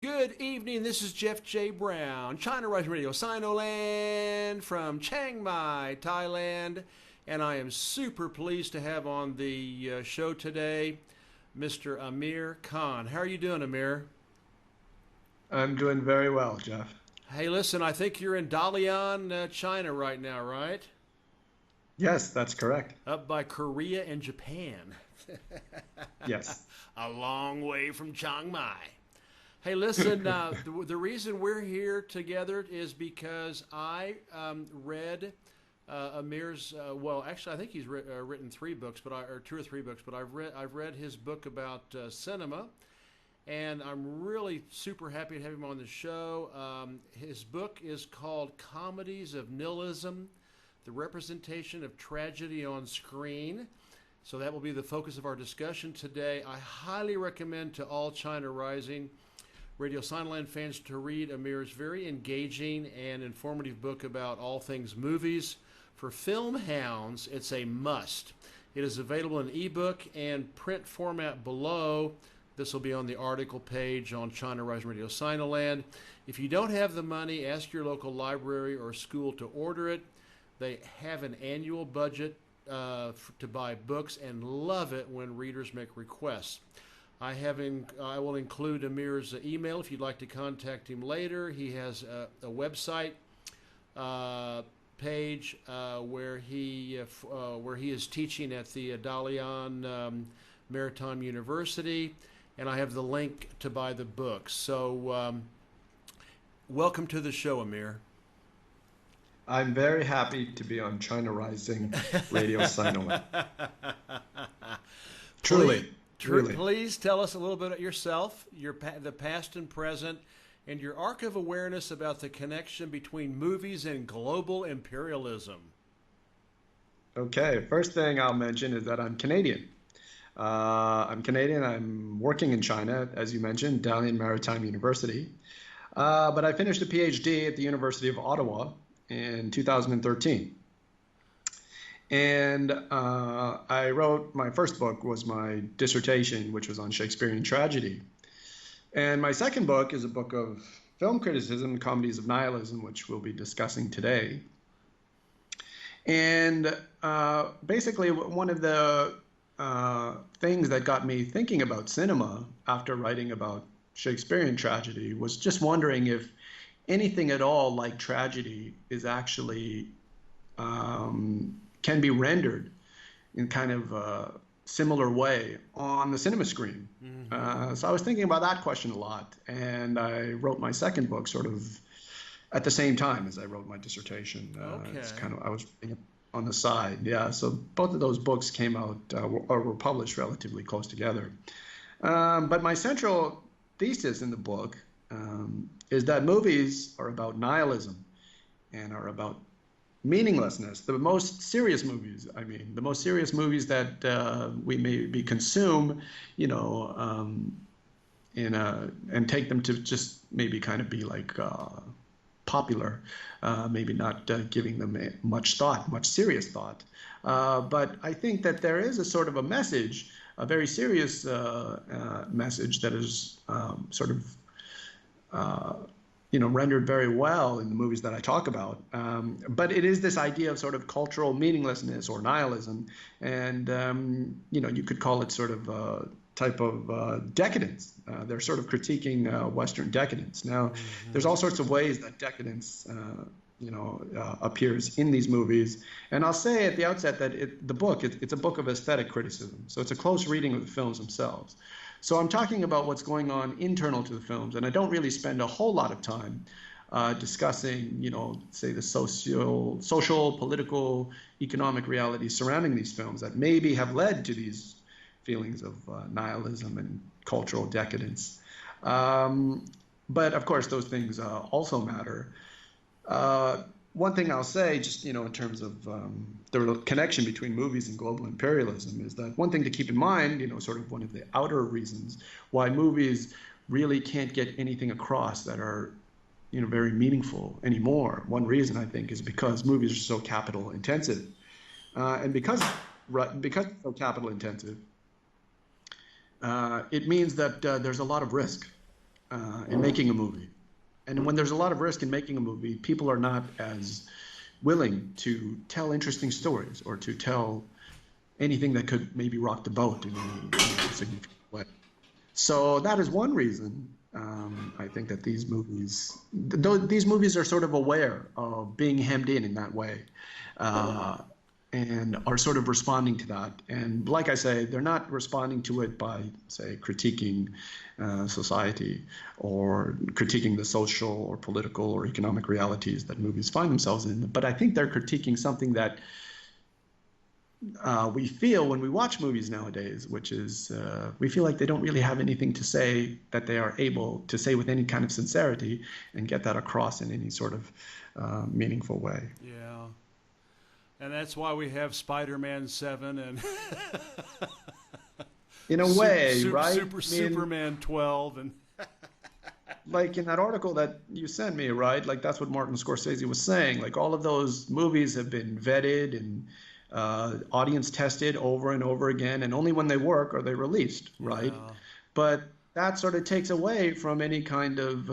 Good evening. This is Jeff J. Brown, China Rising Radio, Sinoland from Chiang Mai, Thailand, and I am super pleased to have on the show today Mr. Amir Khan. How are you doing, Amir? I'm doing very well, Jeff. Hey, listen, I think you're in Dalian, China right now, right? Yes, that's correct. Up by Korea and Japan. Yes. A long way from Chiang Mai. Hey, listen, the reason we're here together is because I read Amir's, well, actually, I think he's written three books, or two or three books, but I've read his book about cinema, and I'm really super happy to have him on the show. His book is called Comedies of Nihilism, The Representation of Tragedy on Screen. So that will be the focus of our discussion today. I highly recommend to all China Rising Radio Signland fans to read Amir's very engaging and informative book about all things movies. For film hounds, it's a must. It is available in ebook and print format below. This will be on the article page on China Rising Radio Signland. If you don't have the money, ask your local library or school to order it. They have an annual budget to buy books and love it when readers make requests. I will include Amir's email if you'd like to contact him later. He has a website page where he is teaching at the Dalian Maritime University, and I have the link to buy the book. So, welcome to the show, Amir. I'm very happy to be on China Rising Radio Sinoland. Truly. Really. Please tell us a little bit about yourself, the past and present, and your arc of awareness about the connection between movies and global imperialism. Okay, first thing I'll mention is that I'm Canadian. I'm working in China, as you mentioned, Dalian Maritime University. But I finished a PhD at the University of Ottawa in 2013. And I wrote, my first book was my dissertation, which was on Shakespearean tragedy. And my second book is a book of film criticism, Comedies of Nihilism, which we'll be discussing today. And basically, one of the things that got me thinking about cinema after writing about Shakespearean tragedy was just wondering if anything at all like tragedy is actually can be rendered in kind of a similar way on the cinema screen. Mm-hmm. So I was thinking about that question a lot, and I wrote my second book sort of at the same time as I wrote my dissertation. Okay. It's kind of, I was on the side, yeah. So both of those books came out or were published relatively close together. But my central thesis in the book is that movies are about nihilism and are about meaninglessness. The most serious movies, the most serious movies that we maybe consume, and take them to just maybe kind of be like popular, maybe not giving them much thought, much serious thought. But I think that there is a sort of a message, a very serious message that is sort of rendered very well in the movies that I talk about. But it is this idea of sort of cultural meaninglessness or nihilism. And, you could call it sort of a type of decadence. They're sort of critiquing Western decadence. Now, mm-hmm. There's all sorts of ways that decadence, appears in these movies. And I'll say at the outset that it's a book of aesthetic criticism. So it's a close reading of the films themselves. So I'm talking about what's going on internal to the films, and I don't really spend a whole lot of time discussing, say the social, political, economic realities surrounding these films that maybe have led to these feelings of nihilism and cultural decadence. But of course, those things also matter. One thing I'll say, just in terms of the connection between movies and global imperialism, is that one thing to keep in mind, sort of one of the outer reasons why movies really can't get anything across that are, very meaningful anymore. One reason, I think, is because movies are so capital intensive, and because it's so capital intensive, it means that there's a lot of risk. in making a movie. And when there's a lot of risk in making a movie, people are not as willing to tell interesting stories or to tell anything that could maybe rock the boat in any significant way. So that is one reason I think that these movies are sort of aware of being hemmed in that way, and are sort of responding to that. And like I say, they're not responding to it by, say, critiquing society or critiquing the social or political or economic realities that movies find themselves in. But I think they're critiquing something that we feel when we watch movies nowadays, which is we feel like they don't really have anything to say that they are able to say with any kind of sincerity and get that across in any sort of meaningful way. Yeah. And that's why we have Spider-Man 7 and in a way, right? Superman 12 and like in that article that you sent me, right? Like that's what Martin Scorsese was saying. Like all of those movies have been vetted and audience tested over and over again, and only when they work are they released, right? Yeah. But that sort of takes away from any kind of,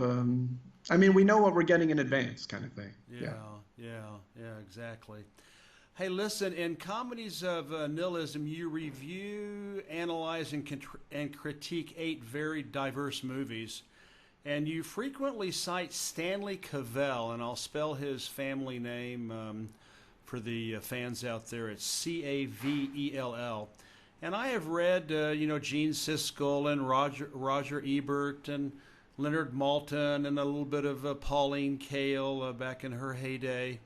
I mean, we know what we're getting in advance kind of thing. Yeah, exactly. Hey, listen, in Comedies of Nihilism, you review, analyze, and critique 8 very diverse movies. And you frequently cite Stanley Cavell, and I'll spell his family name for the fans out there. It's Cavell. And I have read, Gene Siskel and Roger Ebert and Leonard Maltin and a little bit of Pauline Kael back in her heyday.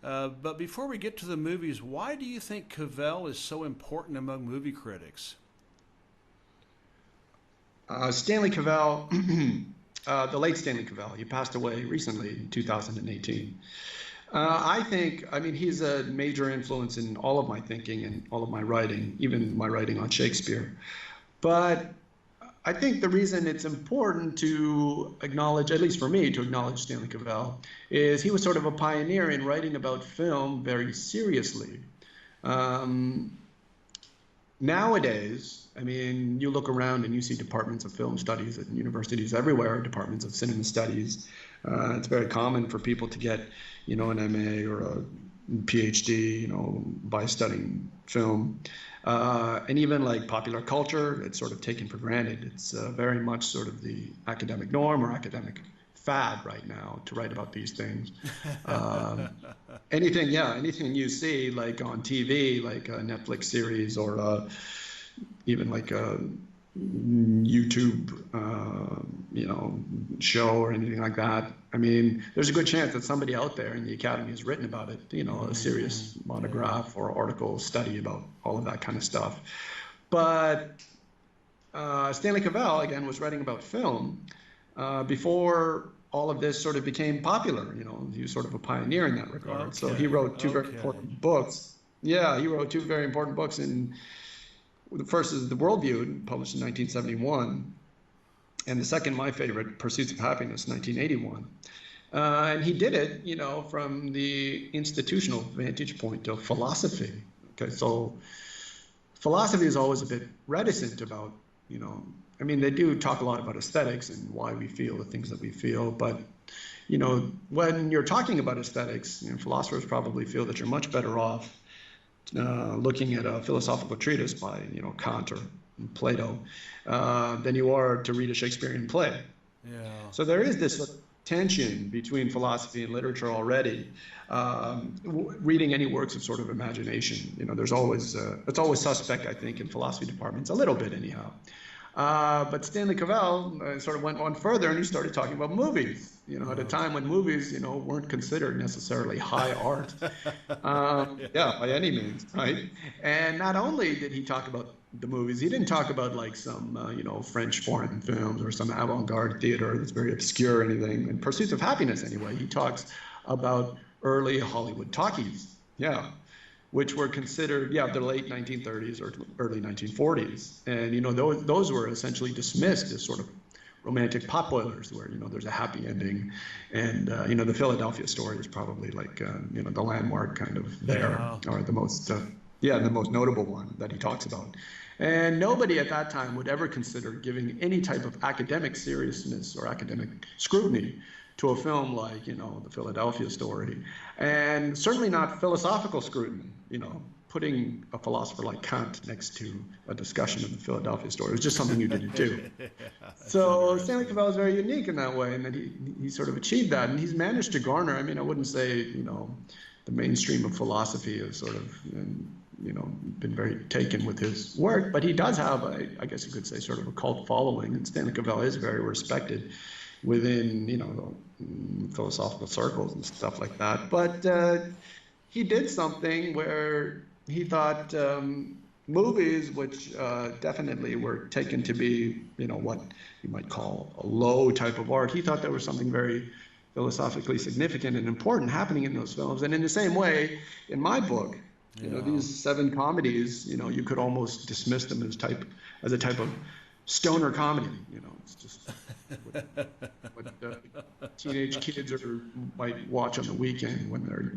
But before we get to the movies, why do you think Cavell is so important among movie critics? Stanley Cavell, the late Stanley Cavell, he passed away recently in 2018. I mean, he's a major influence in all of my thinking and all of my writing, even my writing on Shakespeare. But I think the reason it's important to acknowledge, at least for me, to acknowledge Stanley Cavell, is he was sort of a pioneer in writing about film very seriously. Nowadays, I mean, you look around and you see departments of film studies at universities everywhere, departments of cinema studies. It's very common for people to get, an MA or a PhD, by studying film. And even like popular culture, it's sort of taken for granted. It's very much sort of the academic norm or academic fad right now to write about these things. Anything you see like on TV, like a Netflix series or even like a YouTube, show or anything like that. I mean, there's a good chance that somebody out there in the academy has written about it, a serious monograph or article study about all of that kind of stuff. But Stanley Cavell, again, was writing about film before all of this sort of became popular. He was sort of a pioneer in that regard. Okay. So he wrote two very important books. Yeah, he wrote two very important books. The first is The Worldview, published in 1971. And the second, my favorite, Pursuits of Happiness, 1981. And he did it, from the institutional vantage point of philosophy. Okay, so philosophy is always a bit reticent about, they do talk a lot about aesthetics and why we feel the things that we feel. But, when you're talking about aesthetics, philosophers probably feel that you're much better off looking at a philosophical treatise by, Kant or Plato, than you are to read a Shakespearean play. Yeah. So there is this sort of tension between philosophy and literature already. Reading any works of sort of imagination, there's always it's always suspect, I think, in philosophy departments, a little bit anyhow. But Stanley Cavell sort of went on further, and he started talking about movies. At a time when movies, weren't considered necessarily high art, by any means, right? And not only did he talk about the movies, he didn't talk about like some, French foreign films or some avant-garde theater that's very obscure or anything. In Pursuits of Happiness, anyway, he talks about early Hollywood talkies, which were considered, the late 1930s or early 1940s. And, those were essentially dismissed as sort of romantic potboilers where, there's a happy ending. And, the Philadelphia Story is probably like, the landmark kind of there, or the most notable one that he talks about. And nobody at that time would ever consider giving any type of academic seriousness or academic scrutiny to a film like, The Philadelphia Story, and certainly not philosophical scrutiny, putting a philosopher like Kant next to a discussion of the Philadelphia Story. It was just something you didn't do. So Stanley Cavell is very unique in that way, and that he sort of achieved that, and he's managed to garner, I wouldn't say, the mainstream of philosophy is sort of, been very taken with his work, but he does have, I guess you could say, sort of a cult following, and Stanley Cavell is very respected within, philosophical circles and stuff like that. But he did something where he thought movies, which definitely were taken to be, what you might call a low type of art, he thought there was something very philosophically significant and important happening in those films. And in the same way, in my book, these 7 comedies, you could almost dismiss them as a type of stoner comedy. It's just what teenage kids might watch on the weekend when they're,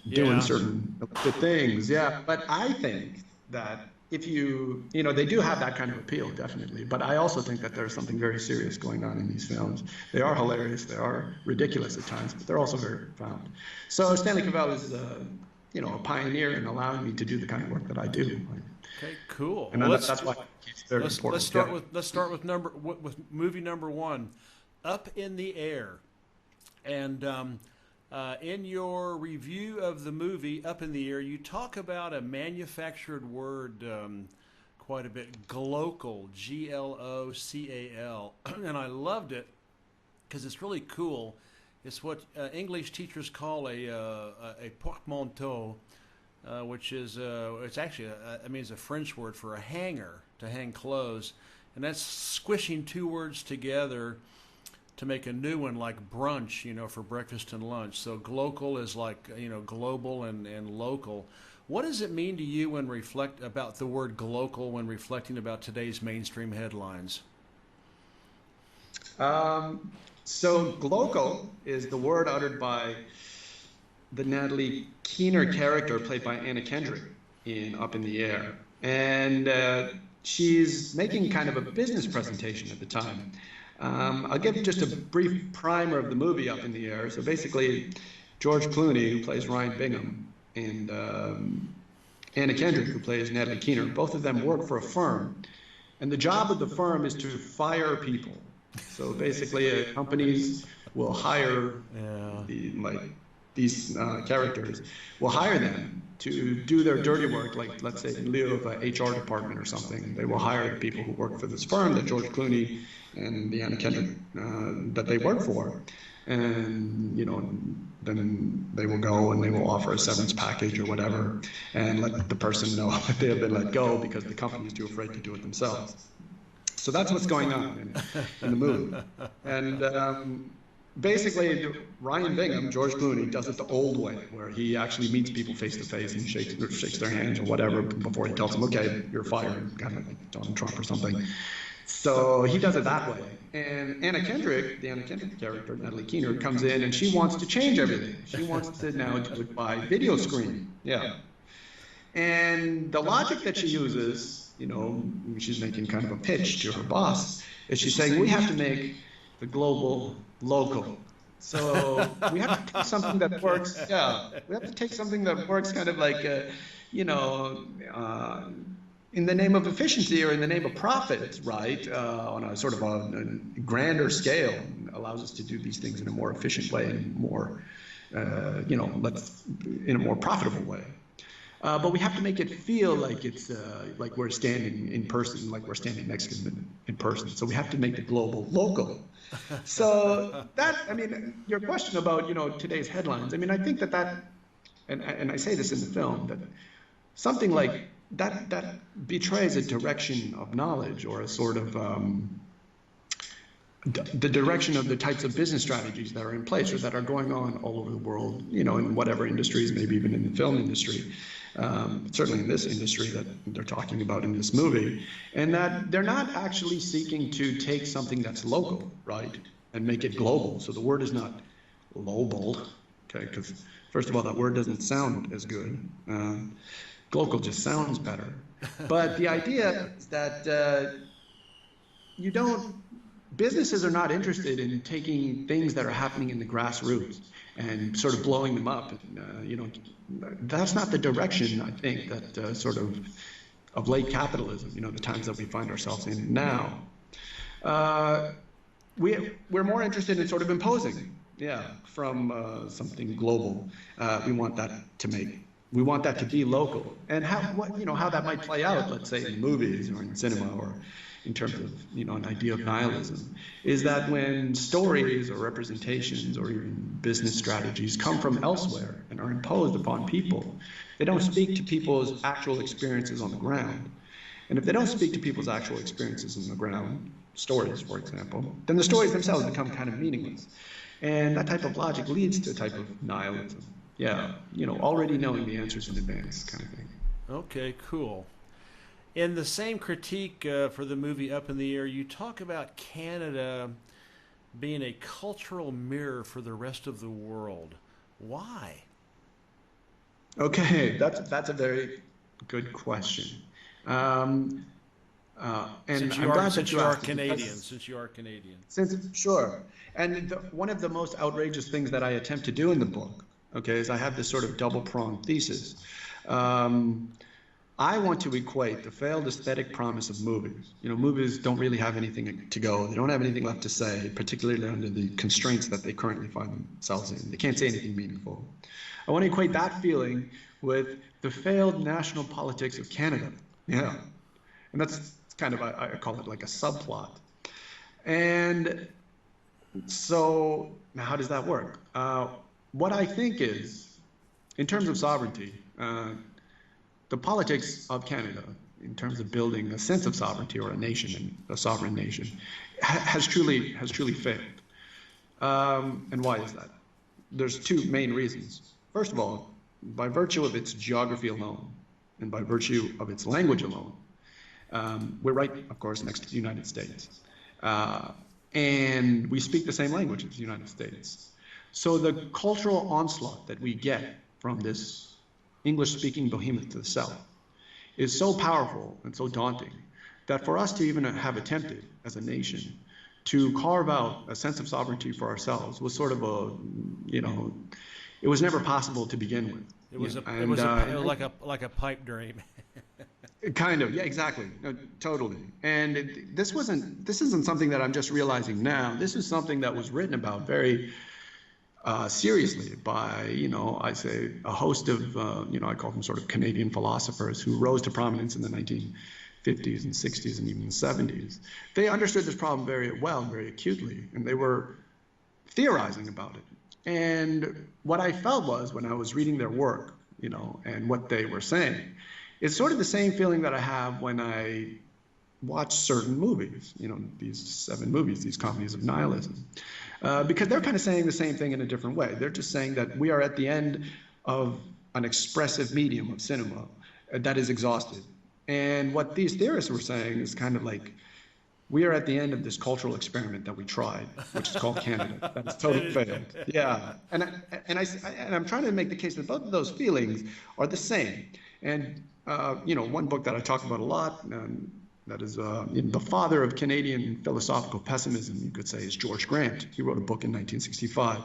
doing certain things. Yeah, but I think that if they do have that kind of appeal, definitely. But I also think that there's something very serious going on in these films. They are hilarious, they are ridiculous at times, but they're also very profound. So Stanley Cavell is, a pioneer in allowing me to do the kind of work that I do. Okay, cool. And that's why it's very important. Let's start with movie number 1, Up in the Air, and in your review of the movie Up in the Air, you talk about a manufactured word quite a bit, glocal, Glocal, and I loved it because it's really cool. It's what English teachers call a portmanteau, which is it's actually it's a French word for a hanger, to hang clothes, and that's squishing 2 words together to make a new one, like brunch, for breakfast and lunch. So glocal is like, global and local. What does it mean to you when reflect about the word glocal when reflecting about today's mainstream headlines? So glocal is the word uttered by the Natalie Keener character played by Anna Kendrick in Up in the Air. And she's making kind of a business presentation at the time. I'll give just a brief primer of the movie Up in the Air. So basically, George Clooney, who plays Ryan Bingham, and Anna Kendrick, who plays Natalie Keener, both of them work for a firm. And the job of the firm is to fire people. So basically, companies will hire these characters, will hire them to do their dirty work, like let's say in lieu of an HR department or something. They will hire the people who work for this firm that George Clooney and the Anna Kendrick that they work for, and then they will go and they will offer a severance package or whatever, and let the person know that they have been let go because the company is too afraid to do it themselves. So that's what's going on in the movie, and basically Ryan Bingham, George Clooney, does it the old way, where he actually meets people face to face and shakes their hands or whatever before he tells them, okay, you're fired, kind of like Donald Trump or something. So he does it that way. And Anna Kendrick, the Anna Kendrick character, Natalie Keener, comes in and she wants to change everything. She wants to now do it by video screen. Yeah. And the logic that she uses, she's making kind of a pitch to her boss, is she's saying, we have to make the global local. So we have to take something that works. Yeah. We have to take something that works kind of like, in the name of efficiency or in the name of profit, right, on a sort of a grander scale, allows us to do these things in a more efficient way and more, in a more profitable way. But we have to make it feel like it's like we're standing in person, like we're standing next to them in person. So we have to make the global local. So that, your question about, today's headlines, I think that, and I say this in the film, that something like that betrays a direction of knowledge, or a sort of the direction of the types of business strategies that are in place or that are going on all over the world, in whatever industries, maybe even in the film industry, certainly in this industry that they're talking about in this movie, and that they're not actually seeking to take something that's local, right, and make it global. So the word is not global, okay, because first of all, that word doesn't sound as good. Local just sounds better. But the idea is that you don't, businesses are not interested in taking things that are happening in the grassroots and sort of blowing them up. And, that's not the direction, I think, that sort of late capitalism, the times that we find ourselves in now. We're more interested in sort of imposing, from something global. We want that to be local, and how that might play out, let's say in movies or in cinema or in terms of an idea of nihilism, is that when stories or representations or even business strategies come from elsewhere and are imposed upon people, they don't speak to people's actual experiences on the ground. And if they don't speak to people's actual experiences on the ground, stories, for example, then the stories themselves become kind of meaningless. And that type of logic leads to a type of nihilism. Already knowing the answers in advance kind of thing. Okay, cool. In the same critique for the movie Up in the Air, you talk about Canada being a cultural mirror for the rest of the world. Why? Okay, that's a very good question. And since you are Canadian. Sure. And one of the most outrageous things that I attempt to do in the book, is I have this sort of double-pronged thesis. I want to equate the failed aesthetic promise of movies. Movies don't really have anything to go. They don't have anything left to say, particularly under the constraints that they currently find themselves in. They can't say anything meaningful. I want to equate that feeling with the failed national politics of Canada. Yeah. And that's kind of, I call it like a subplot. And so now how does that work? What I think is, in terms of sovereignty, the politics of Canada, in terms of building a sense of sovereignty or a nation, a sovereign nation, has truly failed. And why is that? There's two main reasons. First of all, by virtue of its geography alone, and by virtue of its language alone, we're right, of course, next to the United States. And we speak the same language as the United States. So the cultural onslaught that we get from this English-speaking behemoth to the south is so powerful and so daunting that for us to even have attempted as a nation to carve out a sense of sovereignty for ourselves was sort of it was never possible to begin with. It was like a pipe dream. Kind of, yeah, exactly, no, totally. And this isn't something that I'm just realizing now. This is something that was written about very seriously by, I say a host of, I call them sort of Canadian philosophers who rose to prominence in the 1950s and 60s and even the 70s. They understood this problem very well, very acutely, and they were theorizing about it. And what I felt was when I was reading their work, and what they were saying, it's sort of the same feeling that I have when I watch certain movies, these 7 movies, these comedies of nihilism. Because they're kind of saying the same thing in a different way. They're just saying that we are at the end of an expressive medium of cinema that is exhausted. And what these theorists were saying is kind of like, we are at the end of this cultural experiment that we tried, which is called Canada. That's totally failed. Yeah. And I'm trying to make the case that both of those feelings are the same. And, one book that I talk about a lot, that is the father of Canadian philosophical pessimism, you could say, is George Grant. He wrote a book in 1965.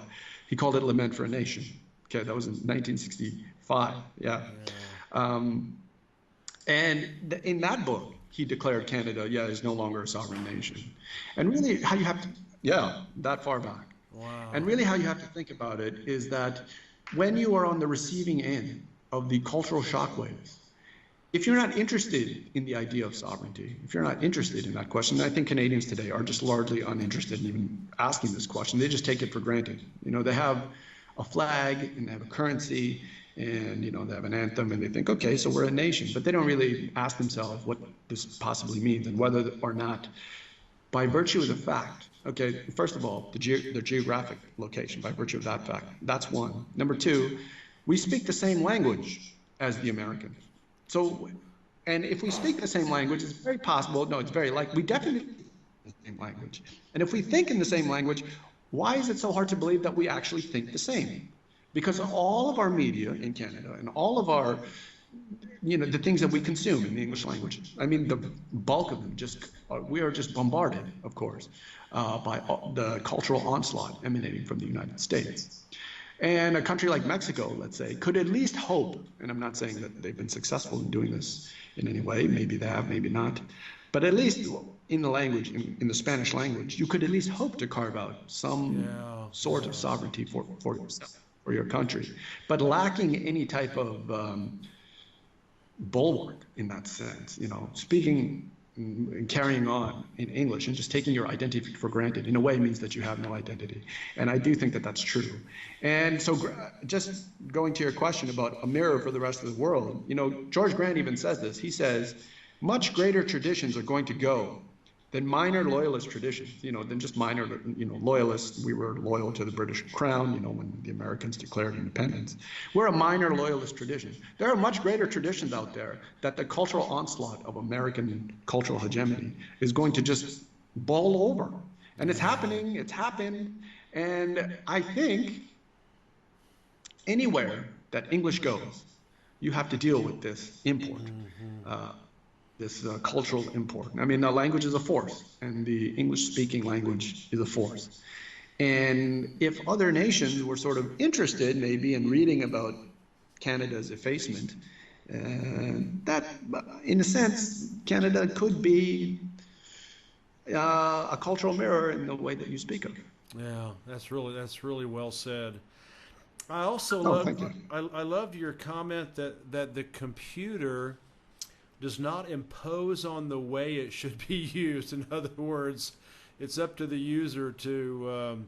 He called it Lament for a Nation. Okay, that was in 1965. Yeah. And in that book, he declared Canada, is no longer a sovereign nation. And really how you have to, that far back. Wow. And really how you have to think about it is that when you are on the receiving end of the cultural shockwaves, if you're not interested in the idea of sovereignty, if you're not interested in that question, and I think Canadians today are just largely uninterested in even asking this question. They just take it for granted. They have a flag and they have a currency and, they have an anthem and they think, okay, so we're a nation. But they don't really ask themselves what this possibly means and whether or not, by virtue of the fact, okay, first of all, the geographic location, by virtue of that fact, that's one. Number two, we speak the same language as the Americans. So, and if we speak the same language, it's very possible, it's very likely, we definitely speak the same language. And if we think in the same language, why is it so hard to believe that we actually think the same? Because all of our media in Canada and all of our, the things that we consume in the English language. I mean, the bulk of them we are just bombarded, of course, by the cultural onslaught emanating from the United States. And a country like Mexico, let's say, could at least hope, and I'm not saying that they've been successful in doing this in any way, maybe they have, maybe not, but at least in the language, in the Spanish language, you could at least hope to carve out some sort of sovereignty for yourself, for your country, but lacking any type of bulwark in that sense, speaking and carrying on in English and just taking your identity for granted in a way means that you have no identity. And I do think that that's true. And so just going to your question about a mirror for the rest of the world, George Grant even says this. He says, much greater traditions are going to go than minor loyalist traditions, than just minor, loyalists. We were loyal to the British Crown, when the Americans declared independence. We're a minor loyalist tradition. There are much greater traditions out there that the cultural onslaught of American cultural hegemony is going to just bowl over. And it's happening, it's happened. And I think anywhere that English goes, you have to deal with this import. This cultural import. I mean, the language is a force, and the English-speaking language is a force. And if other nations were sort of interested, maybe, in reading about Canada's effacement, that, in a sense, Canada could be a cultural mirror in the way that you speak of. Yeah, that's really well said. I also I loved your comment that the computer does not impose on the way it should be used. In other words, it's up to the user to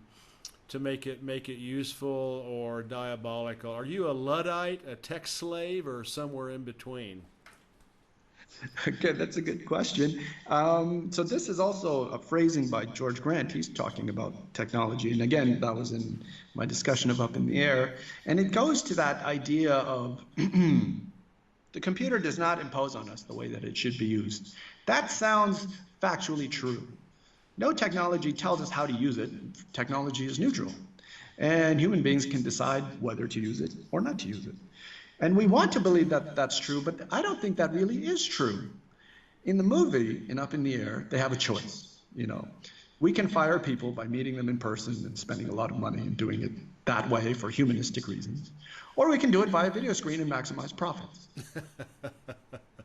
make it useful or diabolical. Are you a Luddite, a tech slave, or somewhere in between? Okay, that's a good question. So this is also a phrasing by George Grant. He's talking about technology. And again, that was in my discussion of Up in the Air. And it goes to that idea of the computer does not impose on us the way that it should be used. That sounds factually true. No technology tells us how to use it. Technology is neutral. And human beings can decide whether to use it or not to use it. And we want to believe that that's true, but I don't think that really is true. In the movie, in Up in the Air, they have a choice. We can fire people by meeting them in person and spending a lot of money and doing it that way for humanistic reasons. Or we can do it via video screen and maximize profits.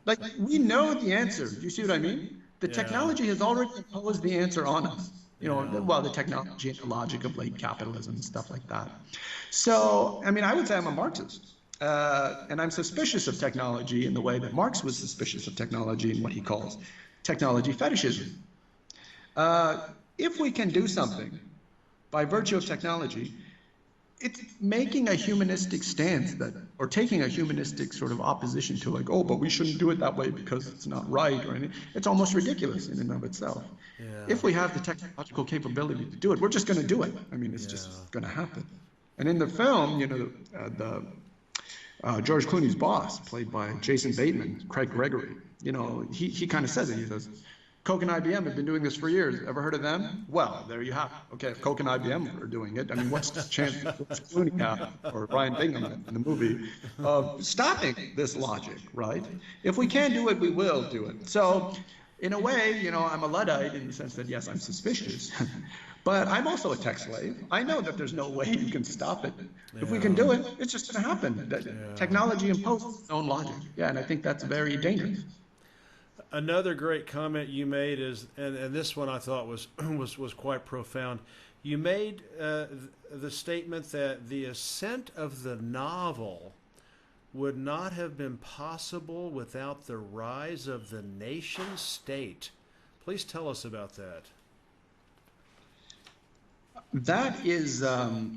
Like, we know the answer. Do you see what I mean? The technology has already imposed the answer on us. The technology and the logic of late capitalism and stuff like that. So, I mean, I would say I'm a Marxist. And I'm suspicious of technology in the way that Marx was suspicious of technology in what he calls technology fetishism. If we can do something by virtue of technology, it's making a humanistic stance or taking a humanistic sort of opposition to but we shouldn't do it that way because it's not right or anything. It's almost ridiculous in and of itself. Yeah. If we have the technological capability to do it, we're just going to do it. I mean, it's just going to happen. And in the film, George Clooney's boss, played by Jason Bateman, Craig Gregory, he kind of says it. He says, Coke and IBM have been doing this for years. Ever heard of them? Well, there you have it. Okay, if Coke and IBM are doing it, I mean, what's the chance George Clooney have, or Ryan Bingham in the movie, of stopping this logic, right? If we can do it, we will do it. So, in a way, I'm a Luddite in the sense that, yes, I'm suspicious. But I'm also a tech slave. I know that there's no way you can stop it. If we can do it, it's just going to happen. Technology imposes its own logic. Yeah, and I think that's very dangerous. Another great comment you made is, and this one I thought was quite profound. You made the statement that the ascent of the novel would not have been possible without the rise of the nation state. Please tell us about that. That is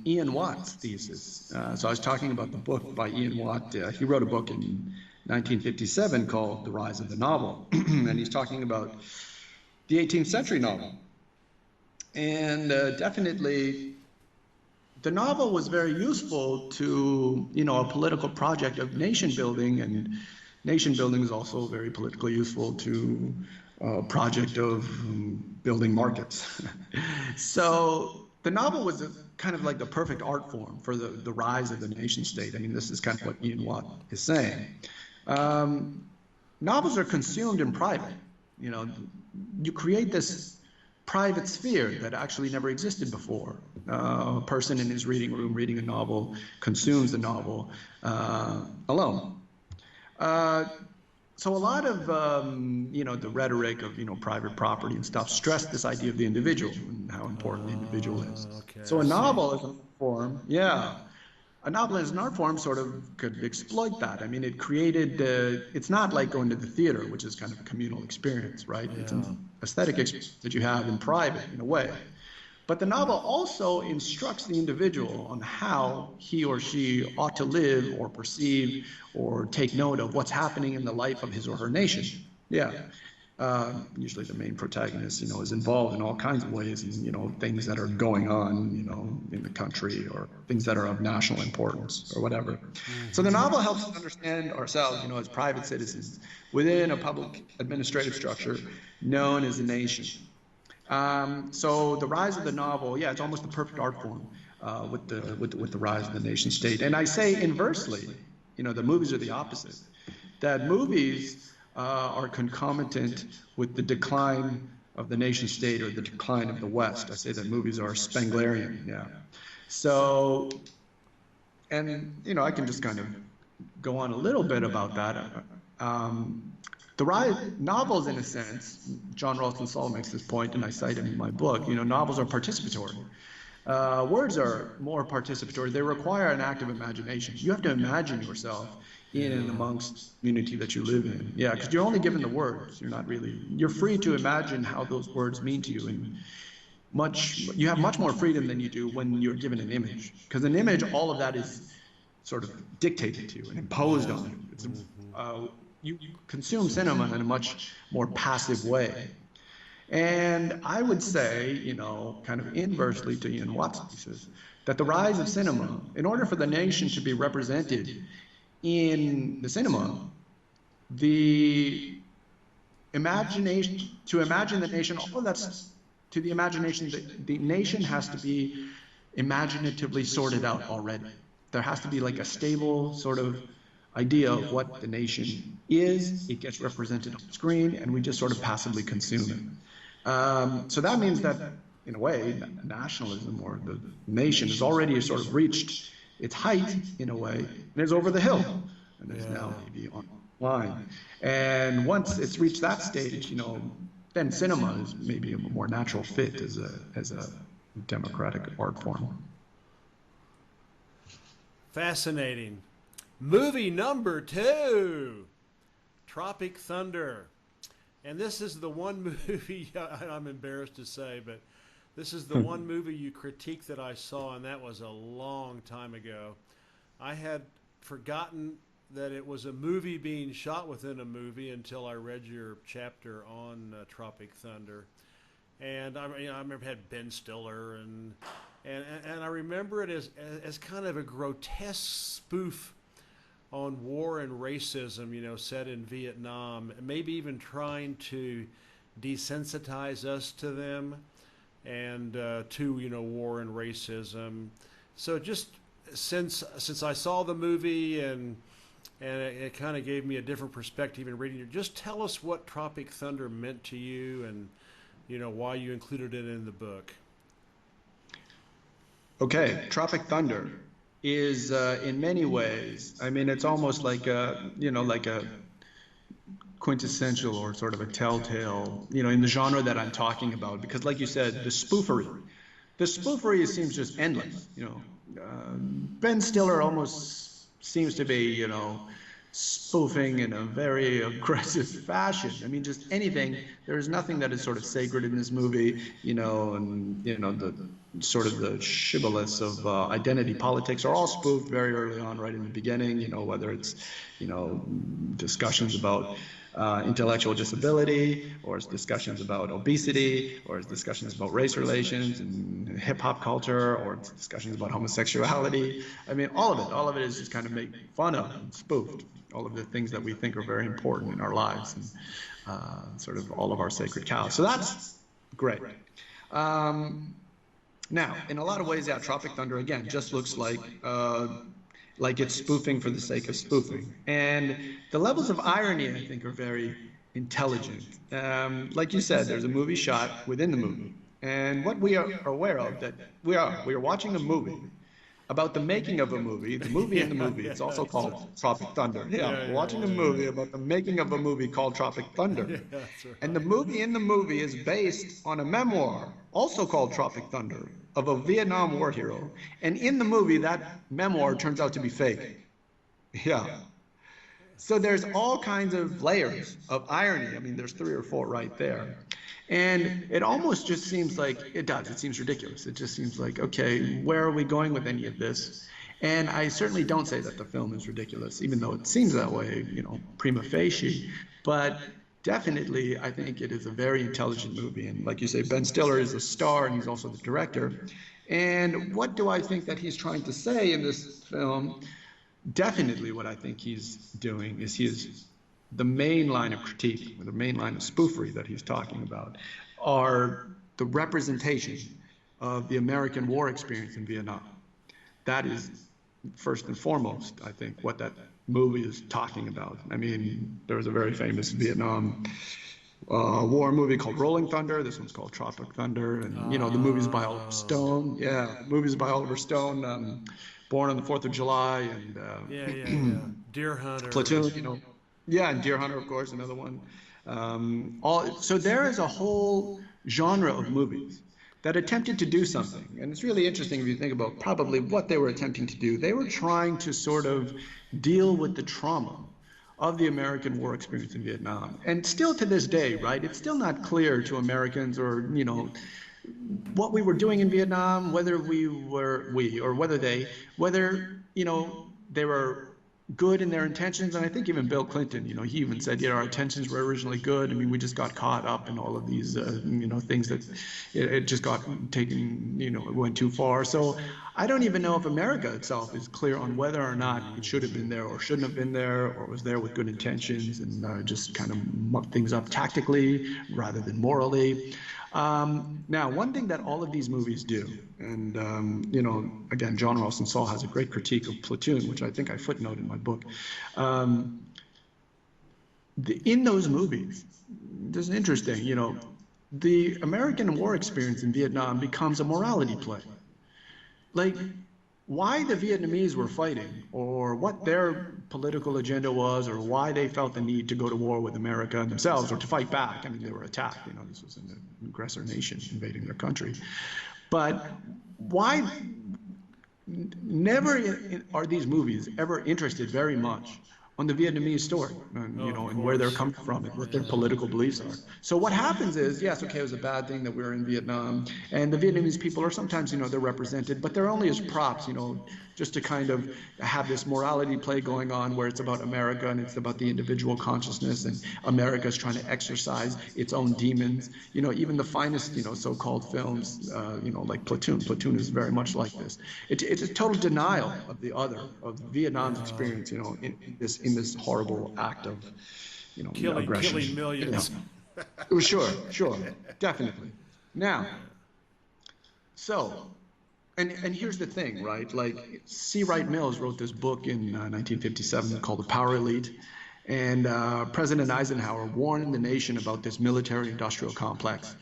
Ian Watt's thesis. So I was talking about the book by Ian Watt. He wrote a book in 1957 called The Rise of the Novel. And he's talking about the 18th century novel. And definitely, the novel was very useful to, a political project of nation building. And nation building is also very politically useful to a project of building markets. So the novel was kind of like the perfect art form for the rise of the nation state. I mean, this is kind of what Ian Watt is saying. Novels are consumed in private. You know, you create this private sphere that actually never existed before. A person in his reading room reading a novel consumes the novel alone. So a lot of, you know, the rhetoric of, you know, private property and stuff stress this idea of the individual and how important the individual is. Okay, So a novel as an art form, a novel as an art form sort of could exploit that. I mean, it created, it's not like going to the theater, which is kind of a communal experience, right? It's an aesthetic experience that you have in private, in a way. But the novel also instructs the individual on how he or she ought to live or perceive or take note of what's happening in the life of his or her nation. Usually the main protagonist, you know, is involved in all kinds of ways, and, you know, things that are going on, you know, in the country or things that are of national importance or whatever. So the novel helps us understand ourselves, you know, as private citizens within a public administrative structure known as a nation. So the rise of the novel, it's almost the perfect art form with the rise of the nation state. And I say inversely, you know, the movies are the opposite. That movies are concomitant with the decline of the nation state or the decline of the West. I say that movies are Spenglerian, So, and, you know, I can just kind of go on a little bit about that. The rise novels, in a sense, John Ralston Saul makes this point, and I cite him in my book. You know, novels are participatory. Words are more participatory. They require an active imagination. You have to imagine yourself in and amongst the community that you live in. Because you're only given the words. You're free to imagine how those words mean to you, and you have much more freedom than you do when you're given an image. Because an image, all of that is sort of dictated to you and imposed on you. You consume cinema in a much more passive way. And I would say, you know, kind of inversely to Ian Watt's thesis, that the rise of cinema, in order for the nation to be represented in the cinema, the imagination, to imagine the nation, all of that's to the imagination, the nation has to be imaginatively sorted out already. There has to be like a stable sort of idea of what the nation is. It gets represented on screen, and we just sort of passively consume it. So that means that, in a way, nationalism or the nation has already sort of reached its height, in a way, and is over the hill, and is now maybe online. And once it's reached that stage, you know, then cinema is maybe a more natural fit as a democratic art form. Fascinating. Movie number 2, Tropic Thunder. And this is the one movie, I'm embarrassed to say, but this is the one movie you critique that I saw, and that was a long time ago. I had forgotten that it was a movie being shot within a movie until I read your chapter on Tropic Thunder. And I remember it had Ben Stiller, and I remember it as kind of a grotesque spoof on war and racism, you know, set in Vietnam, maybe even trying to desensitize us to them and to, you know, war and racism. So just since I saw the movie and it kind of gave me a different perspective in reading it, just tell us what Tropic Thunder meant to you and, you know, why you included it in the book. Okay, Tropic Thunder is in many ways, I mean, it's almost like a, you know, like a quintessential or sort of a telltale, you know, in the genre that I'm talking about, because like you said, the spoofery seems just endless, you know. Ben Stiller almost seems to be, you know, spoofing in a very aggressive fashion. I mean, just anything. There is nothing that is sort of sacred in this movie, you know, and, you know, the sort of the shibboleths of identity politics are all spoofed very early on, right in the beginning, you know, whether it's, you know, discussions about intellectual disability, or it's discussions about obesity, or it's discussions about race relations and hip-hop culture, or it's discussions about homosexuality. I mean, all of it is just kind of made fun of and spoofed, all of the things that we think are very important in our lives, and sort of all of our sacred cows. So that's great. Now, in a lot of ways, Tropic Thunder, again, just looks like like it's spoofing for the sake of spoofing. And the levels of irony, I think, are very intelligent. Like you said, there's a movie shot within the movie. And what we are aware of, that we are watching a movie about the making of a movie, the movie in the movie. It's also called Tropic Thunder. Yeah, we're watching a movie about the making of a movie called Tropic Thunder. That's right. And the movie in the movie is based on a memoir, also called Tropic Thunder, of a Vietnam War hero. And in the movie, that memoir turns out to be fake. Yeah. So there's all kinds of layers of irony. I mean, there's 3 or 4 right there. And it almost just seems like, it does, it seems ridiculous. It just seems like, okay, where are we going with any of this? And I certainly don't say that the film is ridiculous, even though it seems that way, you know, prima facie. But definitely, I think it is a very intelligent movie. And like you say, Ben Stiller is a star, and he's also the director. And what do I think that he's trying to say in this film? Definitely what I think he's doing is he is the main line of critique, or the main line of spoofery that he's talking about, are the representation of the American war experience in Vietnam. That is first and foremost, I think, what that movie is talking about. I mean, there was a very famous Vietnam war movie called Rolling Thunder. This one's called Tropic Thunder. And, you know, the movie's by Oliver Stone. Yeah, movies by Oliver Stone, Born on the 4th of July, and Deer Hunter. Platoon, you know. Yeah, and Deer Hunter, of course, another one. So there is a whole genre of movies that attempted to do something. And it's really interesting if you think about probably what they were attempting to do. They were trying to sort of deal with the trauma of the American war experience in Vietnam. And still to this day, right, it's still not clear to Americans, or, you know, what we were doing in Vietnam, whether you know, they were good in their intentions. And I think even Bill Clinton, you know, he even said, our intentions were originally good. I mean, we just got caught up in all of these, you know, things that it just got taken, you know, it went too far. So I don't even know if America itself is clear on whether or not it should have been there or shouldn't have been there, or was there with good intentions and just kind of mucked things up tactically rather than morally. Now, one thing that all of these movies do, and, you know, again, John Ralston Saul has a great critique of Platoon, which I think I footnote in my book. In those movies, this is interesting, you know, the American war experience in Vietnam becomes a morality play. Like, why the Vietnamese were fighting, or what their political agenda was, or why they felt the need to go to war with America themselves, or to fight back. I mean, they were attacked. You know, this was an aggressor nation invading their country. But why never are these movies ever interested very much on the Vietnamese story, and, you know, and where they're coming from and what their political beliefs are. So what happens is, yes, okay, it was a bad thing that we were in Vietnam, and the Vietnamese people are sometimes, you know, they're represented, but they're only as props, you know, just to kind of have this morality play going on where it's about America and it's about the individual consciousness, and America's trying to exercise its own demons. You know, even the finest, you know, so-called films, you know, like Platoon. Platoon is very much like this. It's a total denial of the other, of Vietnam's experience, you know, in this horrible act of, you know, aggression. Killing millions. You know. Sure, definitely. Now, so. And here's the thing, right? Like, C. Wright Mills wrote this book in 1957 called The Power Elite. And President Eisenhower warned the nation about this military-industrial complex.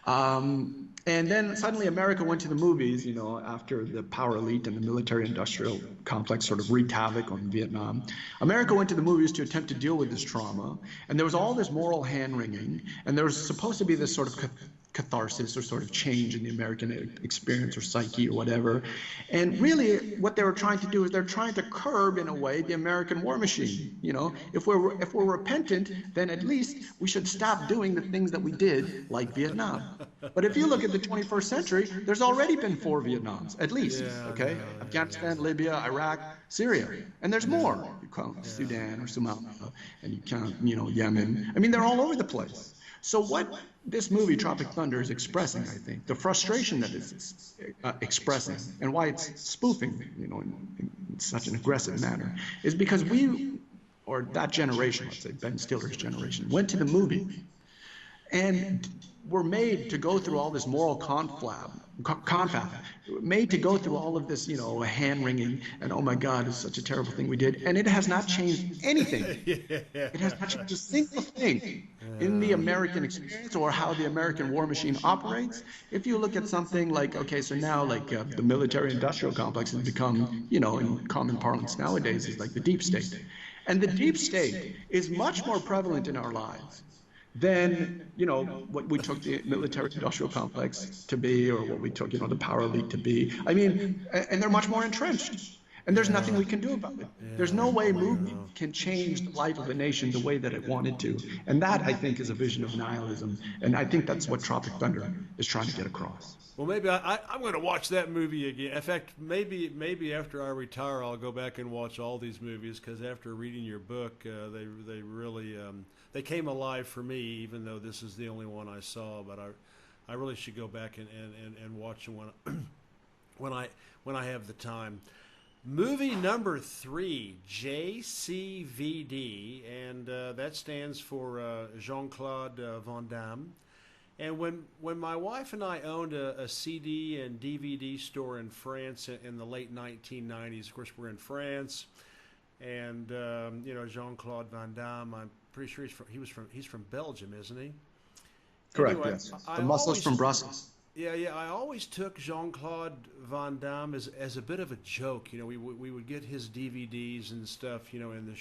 And then suddenly America went to the movies, you know, after the power elite and the military-industrial complex sort of wreaked havoc on Vietnam. America went to the movies to attempt to deal with this trauma. And there was all this moral hand-wringing. And there was supposed to be this sort of catharsis or sort of change in the American experience or psyche or whatever. And really what they were trying to do is they're trying to curb, in a way, the American war machine. You know, if we're repentant, then at least we should stop doing the things that we did, like Vietnam. But if you look at the 21st century, there's already been 4 Vietnams, at least, okay? Afghanistan, Libya, Iraq, Syria, and there's more. You count Sudan or Somalia, and you count, you know, Yemen. I mean, they're all over the place. So what this movie, Tropic Thunder, is expressing, I think, the frustration that it's expressing, and why it's spoofing, you know, in such an aggressive manner, is because we, or that generation, let's say Ben Stiller's generation, went to the movie, and we're made to go through all this moral confab, made to go through all of this, hand-wringing, and oh my God, it's such a terrible thing we did, and it has not changed anything. It has not changed a single thing in the American experience or how the American war machine operates. If you look at something like, okay, so now like the military-industrial complex has become, in common parlance nowadays, is like the deep state. And the deep state is much more prevalent in our lives than, what we took the military-industrial complex to be, or what we took, the power elite to be. I mean, and they're much more entrenched. And there's nothing we can do about it. There's no way movie can change the life of a nation the way that it wanted to. And that, I think, is a vision of nihilism. And I think that's what Tropic Thunder is trying to get across. Well, maybe I'm going to watch that movie again. In fact, maybe after I retire, I'll go back and watch all these movies, because after reading your book, they really they came alive for me, even though this is the only one I saw. But I really should go back and watch them when I have the time. Movie number 3, JCVD, and that stands for Jean-Claude Van Damme. And when my wife and I owned a CD and DVD store in France in the late 1990s, of course we're in France, and Jean-Claude Van Damme, I'm pretty sure he's from Belgium, isn't he? Correct. Anyway, yes. The muscles from Brussels. Yeah. I always took Jean-Claude Van Damme as a bit of a joke. We would get his DVDs and stuff, in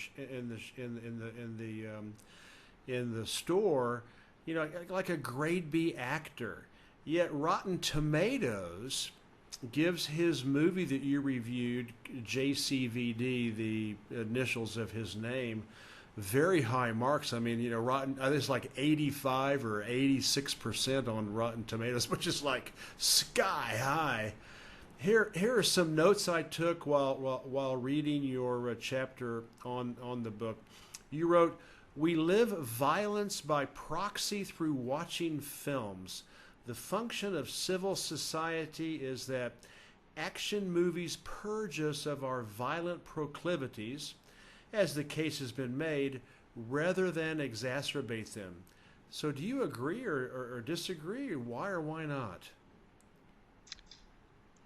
the store, like a grade B actor. Yet Rotten Tomatoes gives his movie that you reviewed, JCVD, the initials of his name, very high marks. I mean, Rotten, I think it's like 85 or 86% on Rotten Tomatoes, which is like sky high. Here are some notes I took while reading your chapter on the book. You wrote, "We live violence by proxy through watching films. The function of civil society is that action movies purge us of our violent proclivities, as the case has been made, rather than exacerbate them." So do you agree or disagree? Why or why not?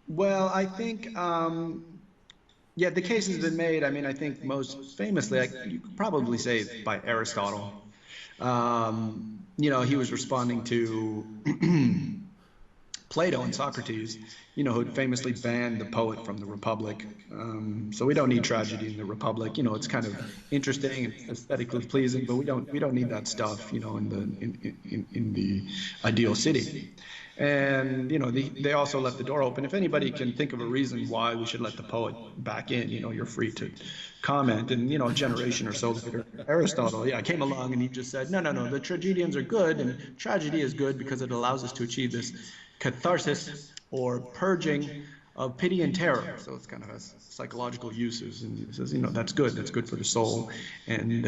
Well, I think, the case has been made. I mean, I think most famously, you could probably say by Aristotle. He was responding to Plato and Socrates, who had famously banned the poet from the Republic. So we don't need tragedy in the Republic. It's kind of interesting and aesthetically pleasing, but we don't need that stuff, in the ideal city. And they also left the door open. If anybody can think of a reason why we should let the poet back in, you're free to comment. And a generation or so later, Aristotle, came along and he just said, no, the tragedians are good, and tragedy is good because it allows us to achieve this catharsis or purging of pity and terror. So it's kind of has psychological uses, and he says, that's good for the soul. And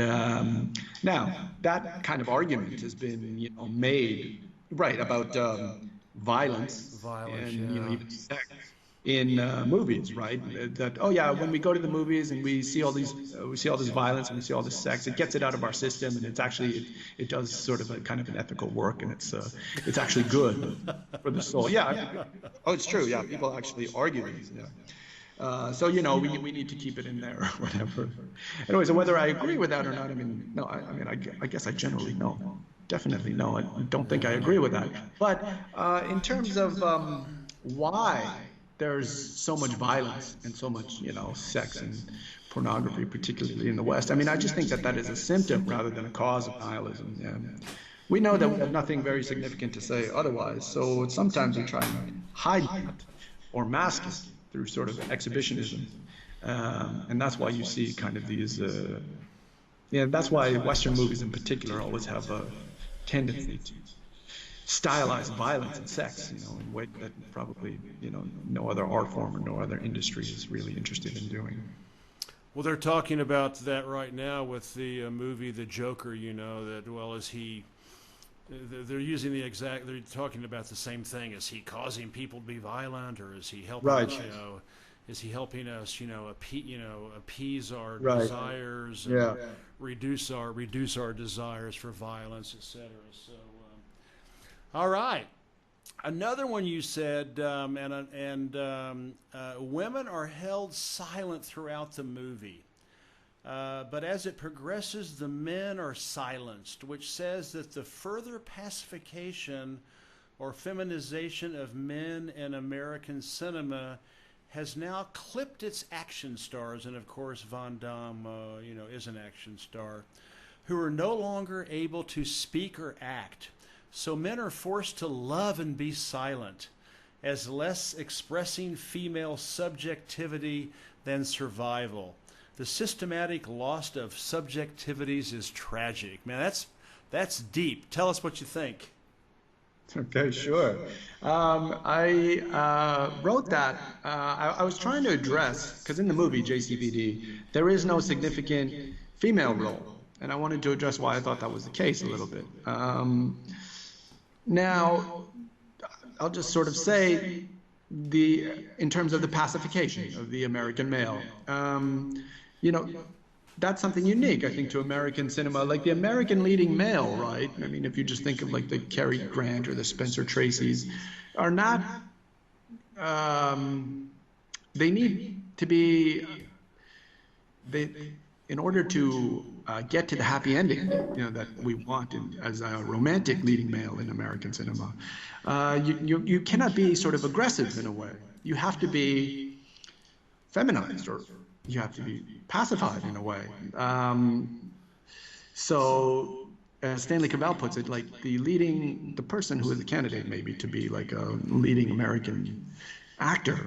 now that kind of argument has been made about violence and even sex in movies, right? That when we go to the movies and we see all this violence and we see all this sex, it gets it out of our system, and it's actually it does sort of a kind of an ethical work, and it's actually good for the soul. It's true. Yeah, people actually argue these. Yeah. So we need to keep it in there or whatever. Anyway, so whether I agree with that or not, I guess I generally no. Definitely no. I don't think I agree with that. But in terms of why there's so much violence and so much, sex and pornography, particularly in the West, I just think that is a symptom rather than a cause of nihilism. Yeah. We know that we have nothing very significant to say otherwise, so sometimes we try and hide that or mask it through sort of exhibitionism. And that's why you see kind of these, that's why Western movies in particular always have a tendency to stylize violence and sex, in a way that probably, no other art form or no other industry is really interested in doing. Well, they're talking about that right now with the movie The Joker, they're using they're talking about the same thing. Is he causing people to be violent, or is he helping us, is he helping us, appease our desires, and reduce our desires for violence, etc. So All right. Another one you said, women are held silent throughout the movie. But as it progresses, the men are silenced, which says that the further pacification or feminization of men in American cinema has now clipped its action stars, and of course Van Damme, is an action star, who are no longer able to speak or act. So men are forced to love and be silent, as less expressing female subjectivity than survival. The systematic loss of subjectivities is tragic. Man, that's deep. Tell us what you think. Okay, sure. I wrote that. I was trying to address, because in the movie JCVD, there is no significant female role. And I wanted to address why I thought that was the case a little bit. Now, I'll just sort of say, in terms of the pacification of the American male, that's something unique, I think, to American cinema. Like the American leading male, right? I mean, if you just think of like the Cary Grant or the Spencer Tracys, are not, they need to be, in order to get to the happy ending, that we want as a romantic leading male in American cinema, you cannot be sort of aggressive in a way. You have to be feminized, or you have to be pacified in a way. So, as Stanley Cavell puts it, like the person who is the candidate maybe to be like a leading American actor,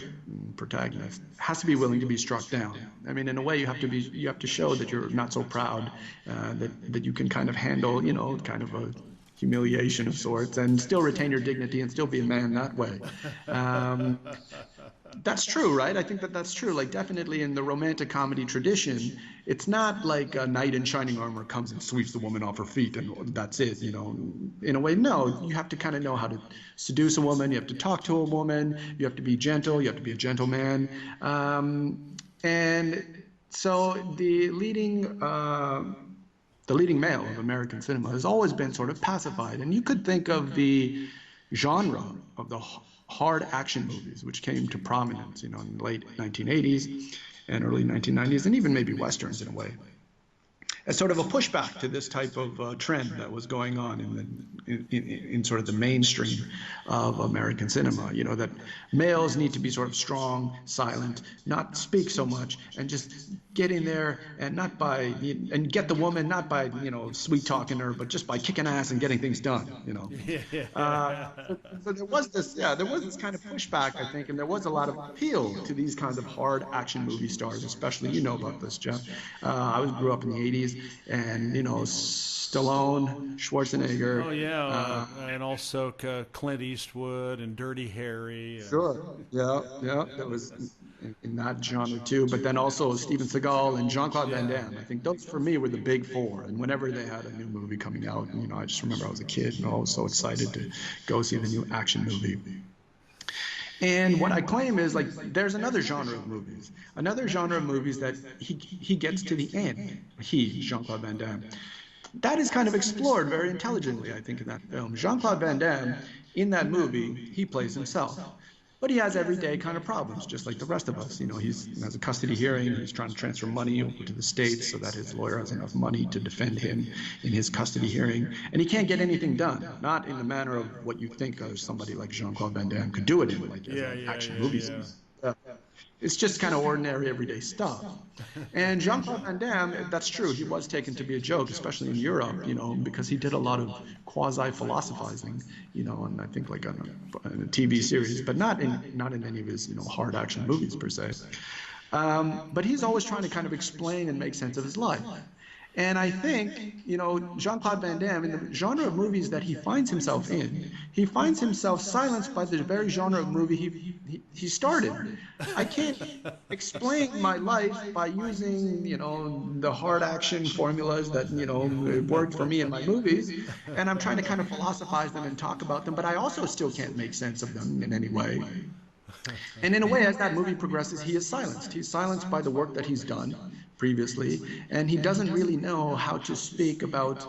protagonist, has to be willing to be struck down. I mean, in a way, you have to show that you're not so proud, that you can kind of handle, kind of a humiliation of sorts, and still retain your dignity and still be a man that way. That's true, right? I think that's true. Like, definitely in the romantic comedy tradition, it's not like a knight in shining armor comes and sweeps the woman off her feet and that's it, In a way, no. You have to kind of know how to seduce a woman. You have to talk to a woman. You have to be gentle. You have to be a gentleman. And so the leading male of American cinema has always been sort of pacified. And you could think of the genre of the hard action movies, which came to prominence, in the late 1980s and early 1990s, and even maybe Westerns in a way, as sort of a pushback to this type of trend that was going on in sort of the mainstream of American cinema, that males need to be sort of strong, silent, not speak so much, and just get in there and and get the woman not by sweet talking her, but just by kicking ass and getting things done. So there was this kind of pushback, I think, and there was a lot of appeal to these kinds of hard action movie stars, especially about this, Jeff. I grew up in the 80s, and Stallone, Schwarzenegger. Oh yeah, and also Clint Eastwood and Dirty Harry. Sure. Yeah. That was in that genre too. But then also Steven Seagal and Jean-Claude Van Damme. I think those for me were the big four. And whenever they had a new movie coming out, I just remember I was a kid and I was so excited to go see the new action movie. And what I claim is, like, there's another genre of movies that he gets to the end. Jean-Claude Van Damme. That is kind of explored very intelligently, I think, in that film. Jean-Claude Van Damme, in that movie, he plays himself. But he has everyday kind of problems, just like the rest of us. He has a custody hearing. He's trying to transfer money over to the States so that his lawyer has enough money to defend him in his custody hearing. And he can't get anything done, not in the manner of what you think of somebody like Jean-Claude Van Damme could do it in, like action movies. It's just kind of ordinary, everyday stuff. And Jean-Claude Van Damme, that's true. He was taken to be a joke, especially in Europe, because he did a lot of quasi-philosophizing, and I think like on a TV series, but not in any of his, hard action movies per se. But he's always trying to kind of explain and make sense of his life. And I think, Jean-Claude Van Damme, in the genre of movies that he finds himself in, he finds himself silenced by the very genre of movie he started. I can't explain my life by using, the hard action formulas that, worked for me in my movies, and I'm trying to kind of philosophize them and talk about them, but I also still can't make sense of them in any way. And in a way, as that movie progresses, he is silenced. He's silenced by the work that he's done previously, and he doesn't really know how to speak about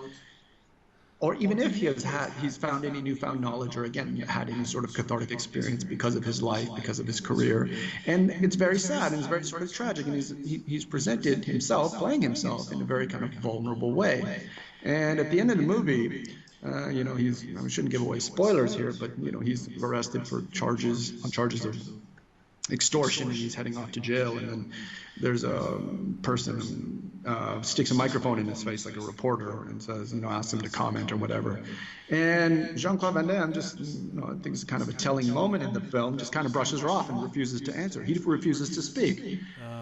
or even if he's found any newfound knowledge, or again had any sort of cathartic experience because of his life, because of his career. And it's very sad and it's very sort of tragic, and he's presented himself, playing himself in a very kind of vulnerable way. And at the end of the movie, you know, I shouldn't give away spoilers here, but you know, he's arrested for charges of extortion, and he's heading off to jail. And then there's a person sticks a microphone in his face like a reporter and says, you know, asks him to comment or whatever. And Jean-Claude Van Damme just, you know, I think it's kind of a telling moment in the film, just kind of brushes her off and refuses to answer. He refuses to speak.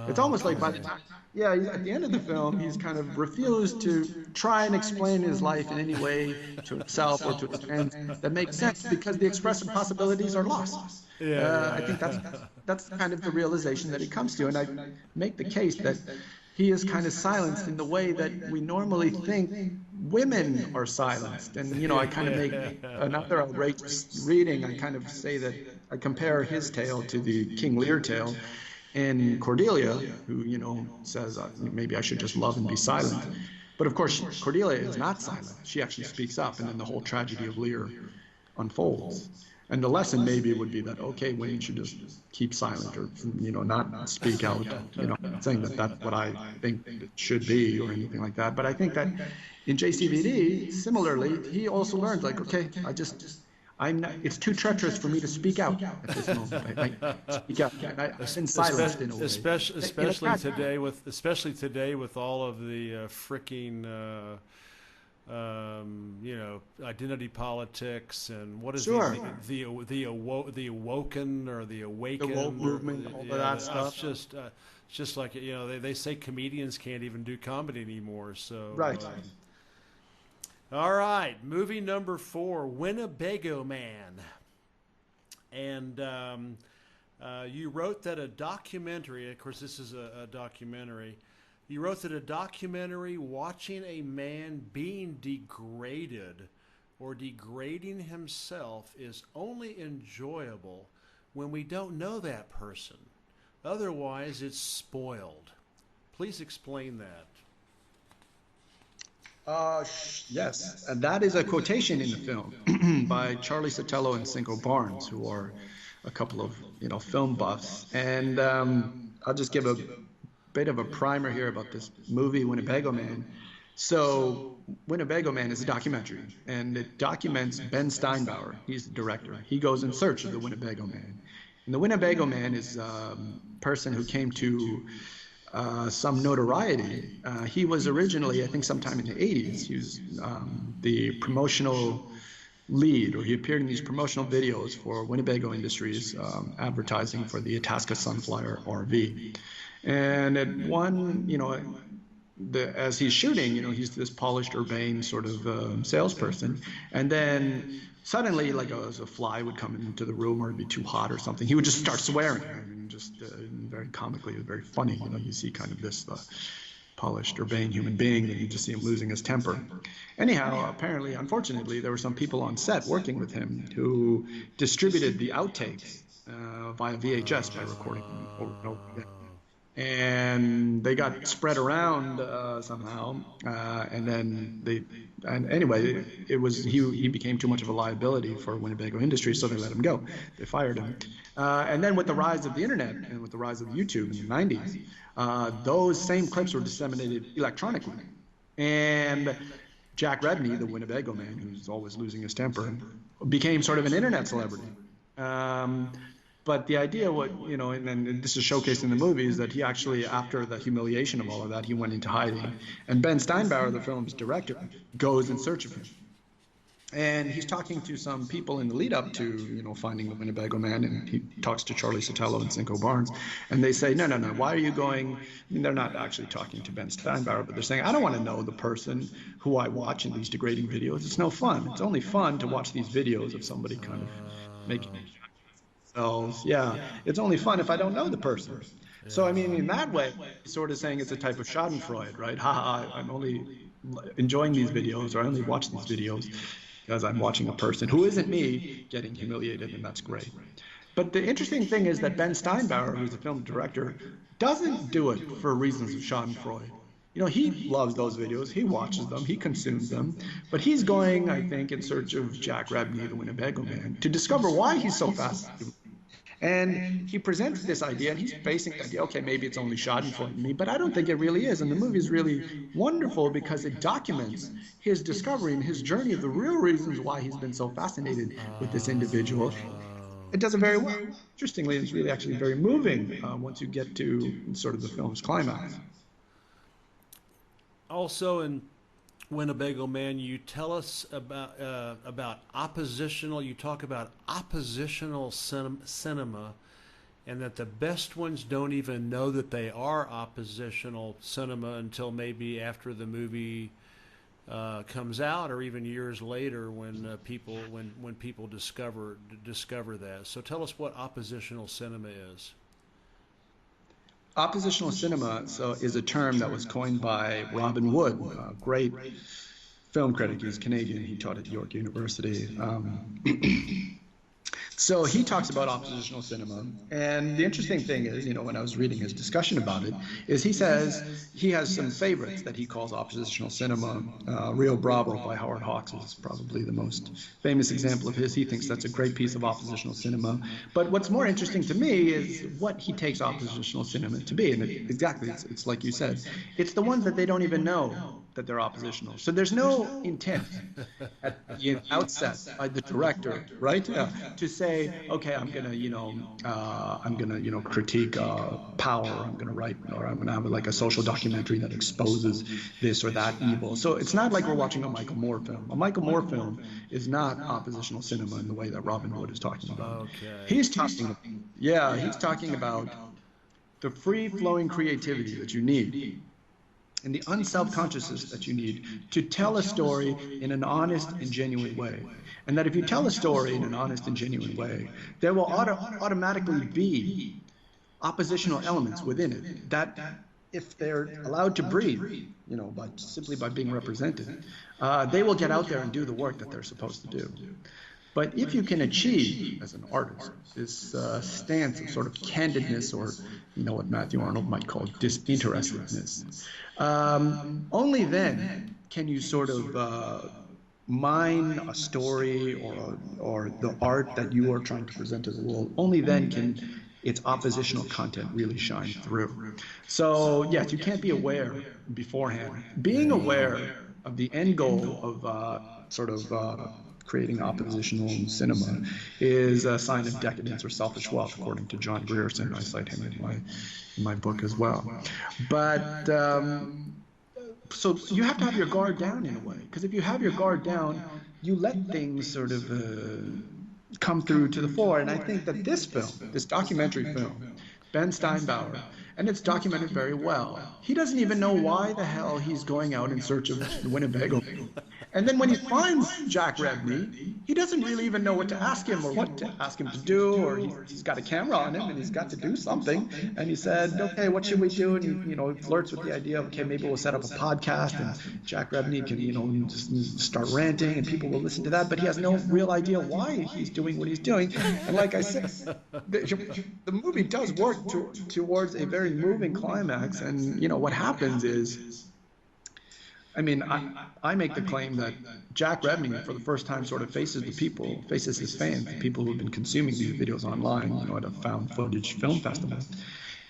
It's almost like by the time, yeah, at the end of the film, he's kind of refused to try and explain his life in any way to himself or to his friends that makes sense, because the expressive possibilities are lost. I think that's kind of the realization that he comes to, and I make the case that he is kind of silenced in the way that we normally think women are silenced. And you know, I kind of make another outrageous reading. I kind of say that I compare his tale to the King Lear tale in Cordelia, who, you know, says maybe I should just love and be silent. But of course, Cordelia is not silent. She actually speaks up, and then the whole tragedy of Lear unfolds. And the lesson maybe would be that, okay, women should just keep silent, or, you know, not speak out. You know, I'm not saying that that's what I think it should be or anything like that. But I think that in JCVD, similarly, he also learned, like, okay, it's too treacherous for me to speak out at this moment. I speak out. I've been silenced in a way. Especially today with all of the freaking you know, identity politics and what is the awoken or the awakened, the woke movement, all of that stuff. It's just like, you know, they say comedians can't even do comedy anymore. So right. All right, movie number 4, Winnebago Man, and you wrote that a documentary. Of course, this is a documentary. You wrote that a documentary watching a man being degraded or degrading himself is only enjoyable when we don't know that person. Otherwise, it's spoiled. Please explain that. Yes, and that is a quotation in the film by Charlie Sotelo and Cinco Barnes, who are a couple of, you know, film buffs. And I'll just give a bit of a primer here about this movie, Winnebago Man. So Winnebago Man is a documentary, and it documents Ben Steinbauer. He's the director. He goes in search of the Winnebago Man. And the Winnebago Man is a person who came to some notoriety. He was originally, I think sometime in the 80s, he was the promotional lead, or he appeared in these promotional videos for Winnebago Industries, advertising for the Itasca Sunflyer RV. And at one, you know, as he's shooting, you know, he's this polished, urbane sort of salesperson. And then suddenly, like a fly would come into the room, or it'd be too hot or something, he would just start swearing. I mean, just very comically, very funny. You know, you see kind of this polished, urbane human being, and you just see him losing his temper. Anyhow, apparently, unfortunately, there were some people on set working with him who distributed the outtakes via VHS by recording them over and over again. And they got spread around somehow, and anyway, it was he became too much of a liability for Winnebago Industries, so they let him go. They fired him. And then with the rise of the internet and with the rise of YouTube in the 90s, those same clips were disseminated electronically. And Jack Redney, the Winnebago Man, who's always losing his temper, became sort of an internet celebrity. But the idea, and this is showcased in the movie, is that he actually, after the humiliation of all of that, he went into hiding. And Ben Steinbauer, the film's director, goes in search of him. And he's talking to some people in the lead up to, finding the Winnebago Man, and he talks to Charlie Sotelo and Cinco Barnes, and they say, no, why are you going? I mean, they're not actually talking to Ben Steinbauer, but they're saying, I don't want to know the person who I watch in these degrading videos. It's no fun. It's only fun to watch these videos of somebody kind of making themselves. Yeah, it's only fun if I don't know the person. So, I mean, in that way, sort of saying it's a type of schadenfreude, right? I'm only enjoying these videos, or I only watch these videos because I'm watching a person who isn't me getting humiliated, and that's great. But the interesting thing is that Ben Steinbauer, who's a film director, doesn't do it for reasons of schadenfreude. he loves those videos, he watches them, he consumes them, but he's going, I think, in search of Jack Rebney, the Winnebago Man, to discover why he's so fascinated. And he presents this idea, and he's basing the idea, okay, maybe it's only schadenfreude in me, but I don't think it really is. And the movie is really wonderful because it documents his discovery and his journey of the real reasons why he's been so fascinated with this individual. It does it very well. Interestingly, it's really actually very moving once you get to sort of the film's climax. Also, in Winnebago Man, you tell us about oppositional. You talk about oppositional cinema, and that the best ones don't even know that they are oppositional cinema until maybe after the movie comes out, or even years later when people discover that. So tell us what oppositional cinema is. Oppositional cinema is a term that was coined by Robin Wood, a great film critic. He's Canadian. He taught at York University. So he talks about oppositional cinema, and the interesting thing is, when I was reading his discussion about it, is he says he has some favorites that he calls oppositional cinema. Rio Bravo by Howard Hawks is probably the most famous example of his. He thinks that's a great piece of oppositional cinema. But what's more interesting to me is what he takes oppositional cinema to be, and it's like you said, it's the ones that they don't even know that they're oppositional. So there's no intent at the outset by the director, right, to say, okay, I'm gonna critique power. I'm gonna write, or I'm gonna have like a social documentary that exposes this or that evil. So it's not like we're watching a Michael Moore film. A Michael Moore film is not oppositional cinema in the way that Robin Wood is talking about. Okay. He's talking about the free-flowing creativity that you need and the unself-consciousness that you need to tell a story in an honest and genuine way. And that if you tell a story in an honest and genuine way, there will automatically be oppositional elements within it that, if they're allowed to breathe, simply by being represented, they will get out there and do the work that they're supposed to do. But if you can achieve, as an artist, this stance of sort of candidness, or what Matthew Arnold might call disinterestedness, only then can you sort of mine a story or the art that you are trying to present to the world. Only then can its oppositional content really shine through. So yes, you can't be aware beforehand. Being aware of the end goal of creating oppositional cinema is a sign of decadence or selfish wealth, according to John Grierson. I cite him in my book as well. But so you have to have your guard down in a way, because if you have your guard down, you let things sort of come through to the fore. And I think that this film, this documentary film, Ben Steinbauer, and it's documented very well. He doesn't even know why the hell he's going out in search of the Winnebago. And then when he finds Jack Rebney, he doesn't really even know what to ask him or what to ask him to do, or he's got a camera on him and he's got to do something. And he said, okay, what should we do? And he flirts with the idea of, okay, maybe we'll set up a podcast and Jack Rebney can, just start ranting and people will listen to that. But he has no real idea why he's doing what he's doing. And like I said, the movie does work towards a very moving climax. And, what happens is, I make the claim that Jack Rebney, for the first time, sort of faces his fans, the people who have been consuming these videos online, at a found footage film festival.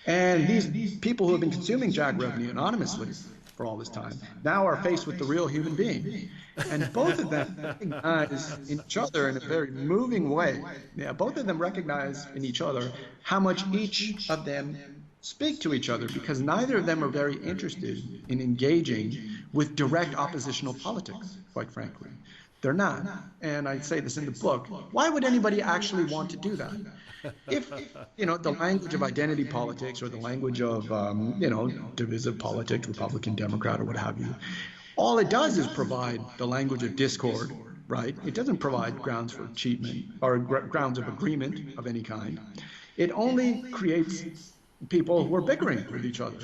And these people who have been consuming Jack Rebney anonymously for all this time now are faced with the real human being. And both of them recognize in each other in a very moving way. Yeah, both of them recognize in each other how much each of them speak to each other, because neither of them are very interested in engaging with direct oppositional politics, quite frankly. They're not. And I say this in the book. Why would anybody actually want to do that? If, the language of identity politics or the language of, divisive politics, Republican, Democrat, or what have you, all it does is provide the language of discord, right? It doesn't provide grounds for achievement or grounds of agreement of any kind. It only creates people who are bickering with each other.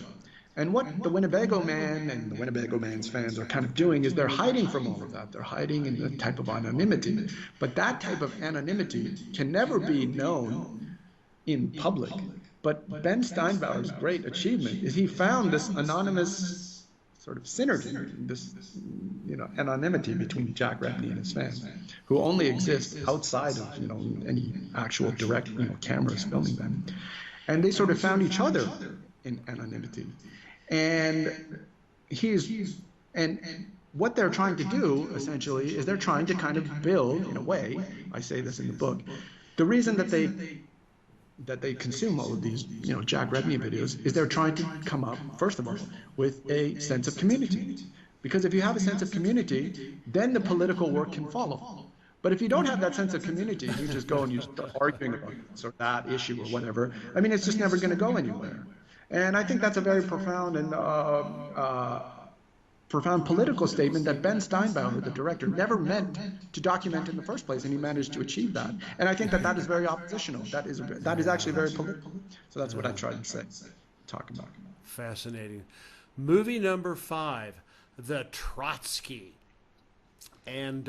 And what the Winnebago Man and the Winnebago Man's fans are kind of doing is they're hiding from all of that. They're hiding in a type of anonymity. But that type of anonymity can never be known in public. But Ben Steinbauer's great achievement is he found this anonymous sort of synergy, this anonymity between Jack Repney and his fans, who only exist outside of any actual direct cameras filming them, and they sort of found each other in anonymity, and what they're trying to do essentially is they're trying to kind of build, in a way, I say this in the book, the reason that they consume all of these, Jack Repney videos is they're trying to come up, first of all, with a sense of community. Because if you have a sense of community, then the political work can follow. But if you don't have that sense of community, you just go and you start arguing about sort of that issue or whatever, I mean, it's just never going to go anywhere. And I think that's a very profound and profound political statement that Ben Steinbauer, the director, never meant to document in the first place, and he managed to achieve that. And I think that is very oppositional. That is actually very political. So that's what I tried to talk about. Fascinating. Movie number 5, The Trotsky. And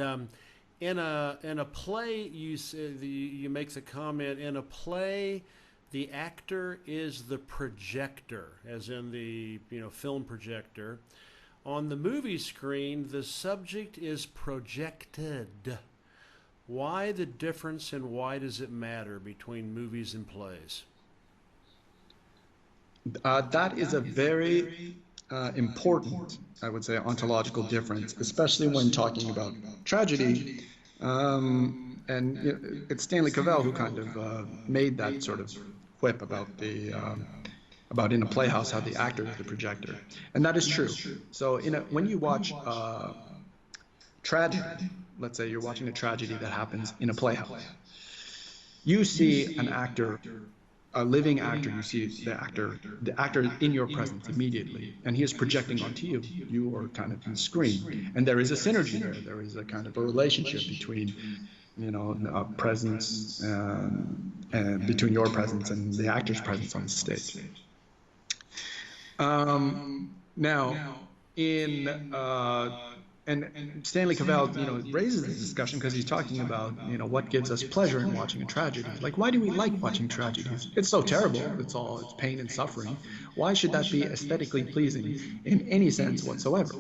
in a play, you make the comment, in a play, the actor is the projector, as in the film projector. On the movie screen, the subject is projected. Why the difference, and why does it matter between movies and plays? That is a very important, I would say, ontological difference, especially when talking about tragedy. And it's Stanley Cavell who kind of made that sort of quip about about in a playhouse how the actor is the projector, and that is true. So when you watch tragedy, let's say you're watching a tragedy that happens in a playhouse, you see an actor, a living actor. You see the actor in your presence immediately, and he is projecting onto you. You are kind of on the screen, and there is a synergy there. There is a kind of a relationship between presence between your presence and the actor's presence on the stage. Now, and Stanley Cavell, raises this discussion because he's talking about, what gives us pleasure in watching a tragedy. Like, why do we like watching tragedies? It's so terrible. It's pain and suffering. Why should that be aesthetically pleasing in any sense whatsoever?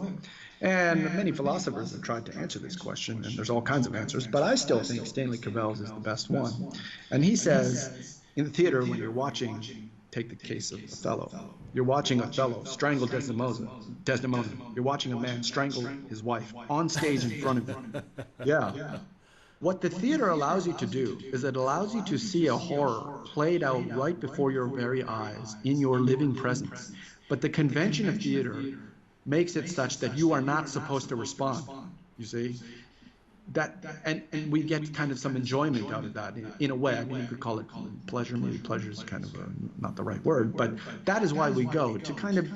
And many philosophers have tried to answer this question, and there's all kinds of answers, but I still think Stanley Cavell's is the best one. And he says, in the theater, when you're watching, take the case of Othello. You're watching Othello strangle Desdemona. You're watching a man strangle his wife on stage in front of you. Yeah. What the theater allows you to do is it allows you to see a horror played out right before your very eyes in your living presence. But the convention of theater makes it such that you are not supposed to respond, you see? And we get kind of some enjoyment out of that in a way. I mean, you could call it pleasure. Maybe pleasure is kind of not the right word, but that is why we go, to kind of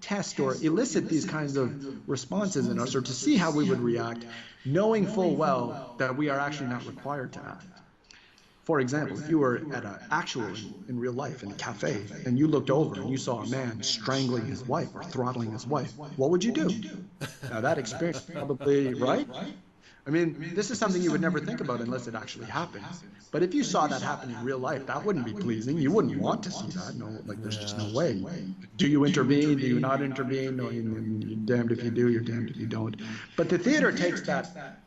test or elicit these kinds of responses in us, or to see how we would react, knowing full well that we are actually not required to act. For example, if you were at in real life in a cafe, and you looked over and you saw a man strangling his wife or throttling his wife, what would you do? Now that experience probably, right? I mean, this is something you would never think about unless it actually happens. But if you saw that happen in real life, that wouldn't be pleasing. You wouldn't want to see that. No, there's just no way. Do you intervene? Do you not intervene? No, you're damned if you do, you're damned if you don't. But the theater takes that,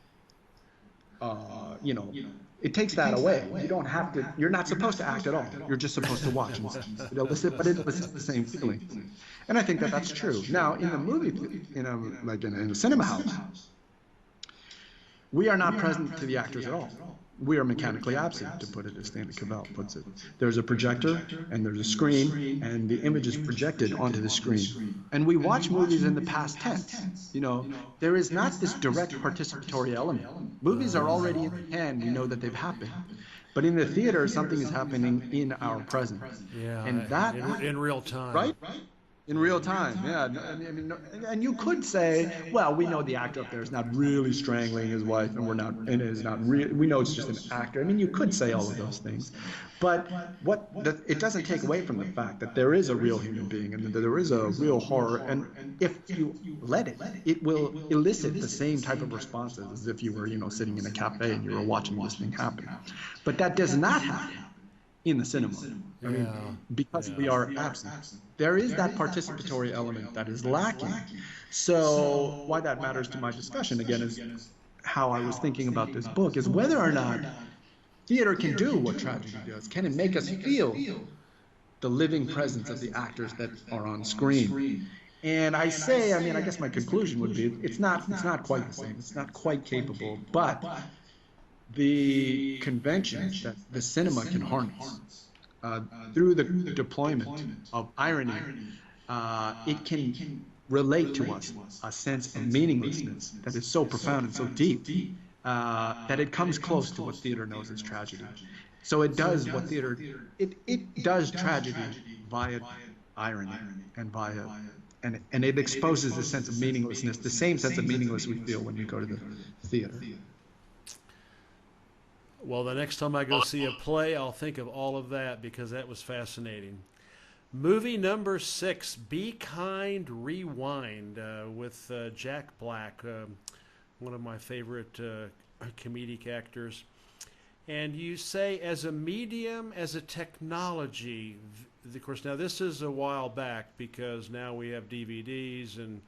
it takes that away. You don't have to, you're not supposed to act at all. You're just supposed to watch. It elicits the same feeling. And I think that that's true. Now, in the movie, in a cinema house, we are not present to the actors at all. We are mechanically absent, to put it as Stanley Cavell puts it. There's a projector, and there's a screen, and the image is projected onto the screen. And we watch movies in the past tense. There is not this direct participatory element. Movies are already in the hand. We know that they've happened. But in the theater, something is happening in our presence. Yeah, and that in real time. Right? In real time, yeah. I mean, and you could say, well, we know the actor up there is not really strangling his wife, and we know it's just an actor. I mean, you could say all of those things, but it doesn't take away from the fact that there is a real human being and that there is a real horror, and if you let it, it will elicit the same type of responses as if you were, sitting in a cafe and you were watching this thing happen. But that does not happen in the cinema. I mean, because we are absent. There is that participatory element that is lacking. So why that matters to my discussion, again, is how I was thinking about this book, is whether or not theater can do what tragedy does. Can it make us feel the living presence of the actors that are on screen? And I say, I mean, I guess my conclusion would be it's not quite the same. It's not quite capable, but the conventions that the cinema can harness through the deployment of irony, it can relate to us a sense of meaninglessness that is so profound and so deep that it comes close to what theater knows as tragedy. So it does what theater, it does tragedy via irony and via, and it exposes a sense of meaninglessness, the same sense of meaninglessness we feel when you go to the theater. Well, the next time I go see a play, I'll think of all of that because that was fascinating. Movie number 6, Be Kind, Rewind, with Jack Black, one of my favorite comedic actors. And you say, as a medium, as a technology, of course, now this is a while back because now we have DVDs and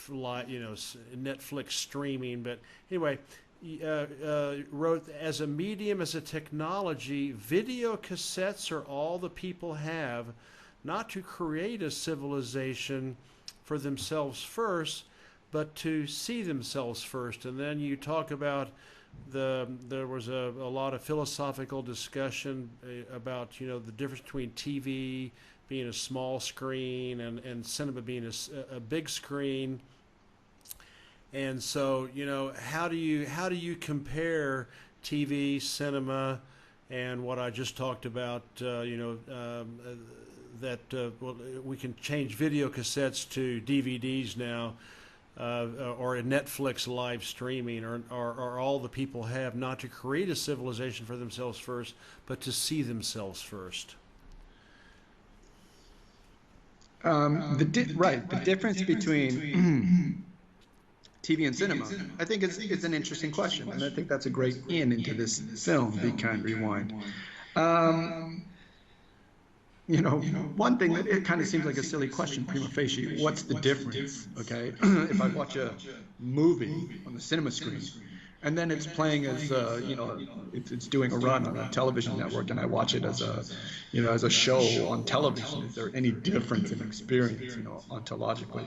Netflix streaming. But anyway, wrote, as a medium, as a technology, video cassettes are all the people have, not to create a civilization for themselves first, but to see themselves first. And then you talk about there was a lot of philosophical discussion about, the difference between TV being a small screen and cinema being a big screen. And so, how do you compare TV, cinema, and what I just talked about, that we can change video cassettes to DVDs now, or a Netflix live streaming, or all the people have, not to create a civilization for themselves first, but to see themselves first. The difference between TV and cinema, I think it's an interesting question, and I think that's a great into this film, Be Kind, Rewind. One thing that it kind of seems like a silly question prima facie, what's the difference, okay? If I watch a movie on the cinema screen, and then it's playing as, it's doing a run on a television network, and I watch it as a show on television. Is there any difference in experience, ontologically?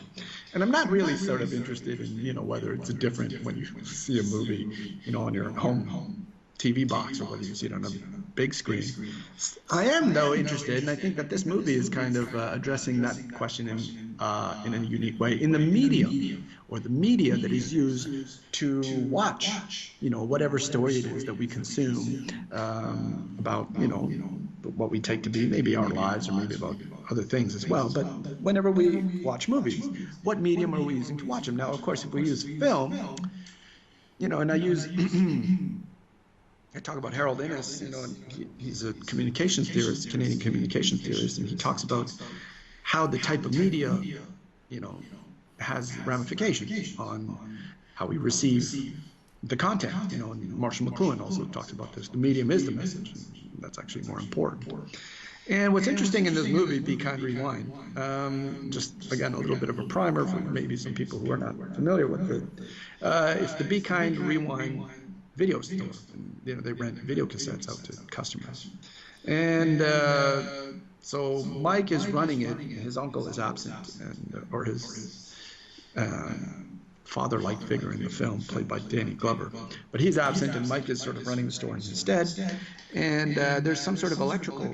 And I'm not really sort of interested in, whether it's different when you see a movie, on your home TV box or whether you see it on a big screen. I am, though, interested, and I think that this movie is kind of addressing that question in a unique way, in the medium, or the media that is used to watch, whatever story it is that we consume about, what we take to be maybe our lives or maybe about other things as well. But whenever we watch movies, what medium are we using to watch them? Now, of course, if we use film, and I use... I talk about Harold Innis, and he's a communications theorist, Canadian communications theorist, and he talks about how the type of media, has ramifications on how we receive the content. And Marshall McLuhan also talks about this. The medium is the message. And that's actually more important. And what's interesting in this movie, Be Kind, Rewind, just again a little bit of a primer for maybe some people who are not familiar with it. It's the Be Kind, Rewind video store. And, they rent video cassettes out to customers. And so Mike is running it. His uncle is absent, or his father-like figure in the film, played by Danny Glover. But he's absent, and Mike is sort of running the store in his stead. And there's some sort of electrical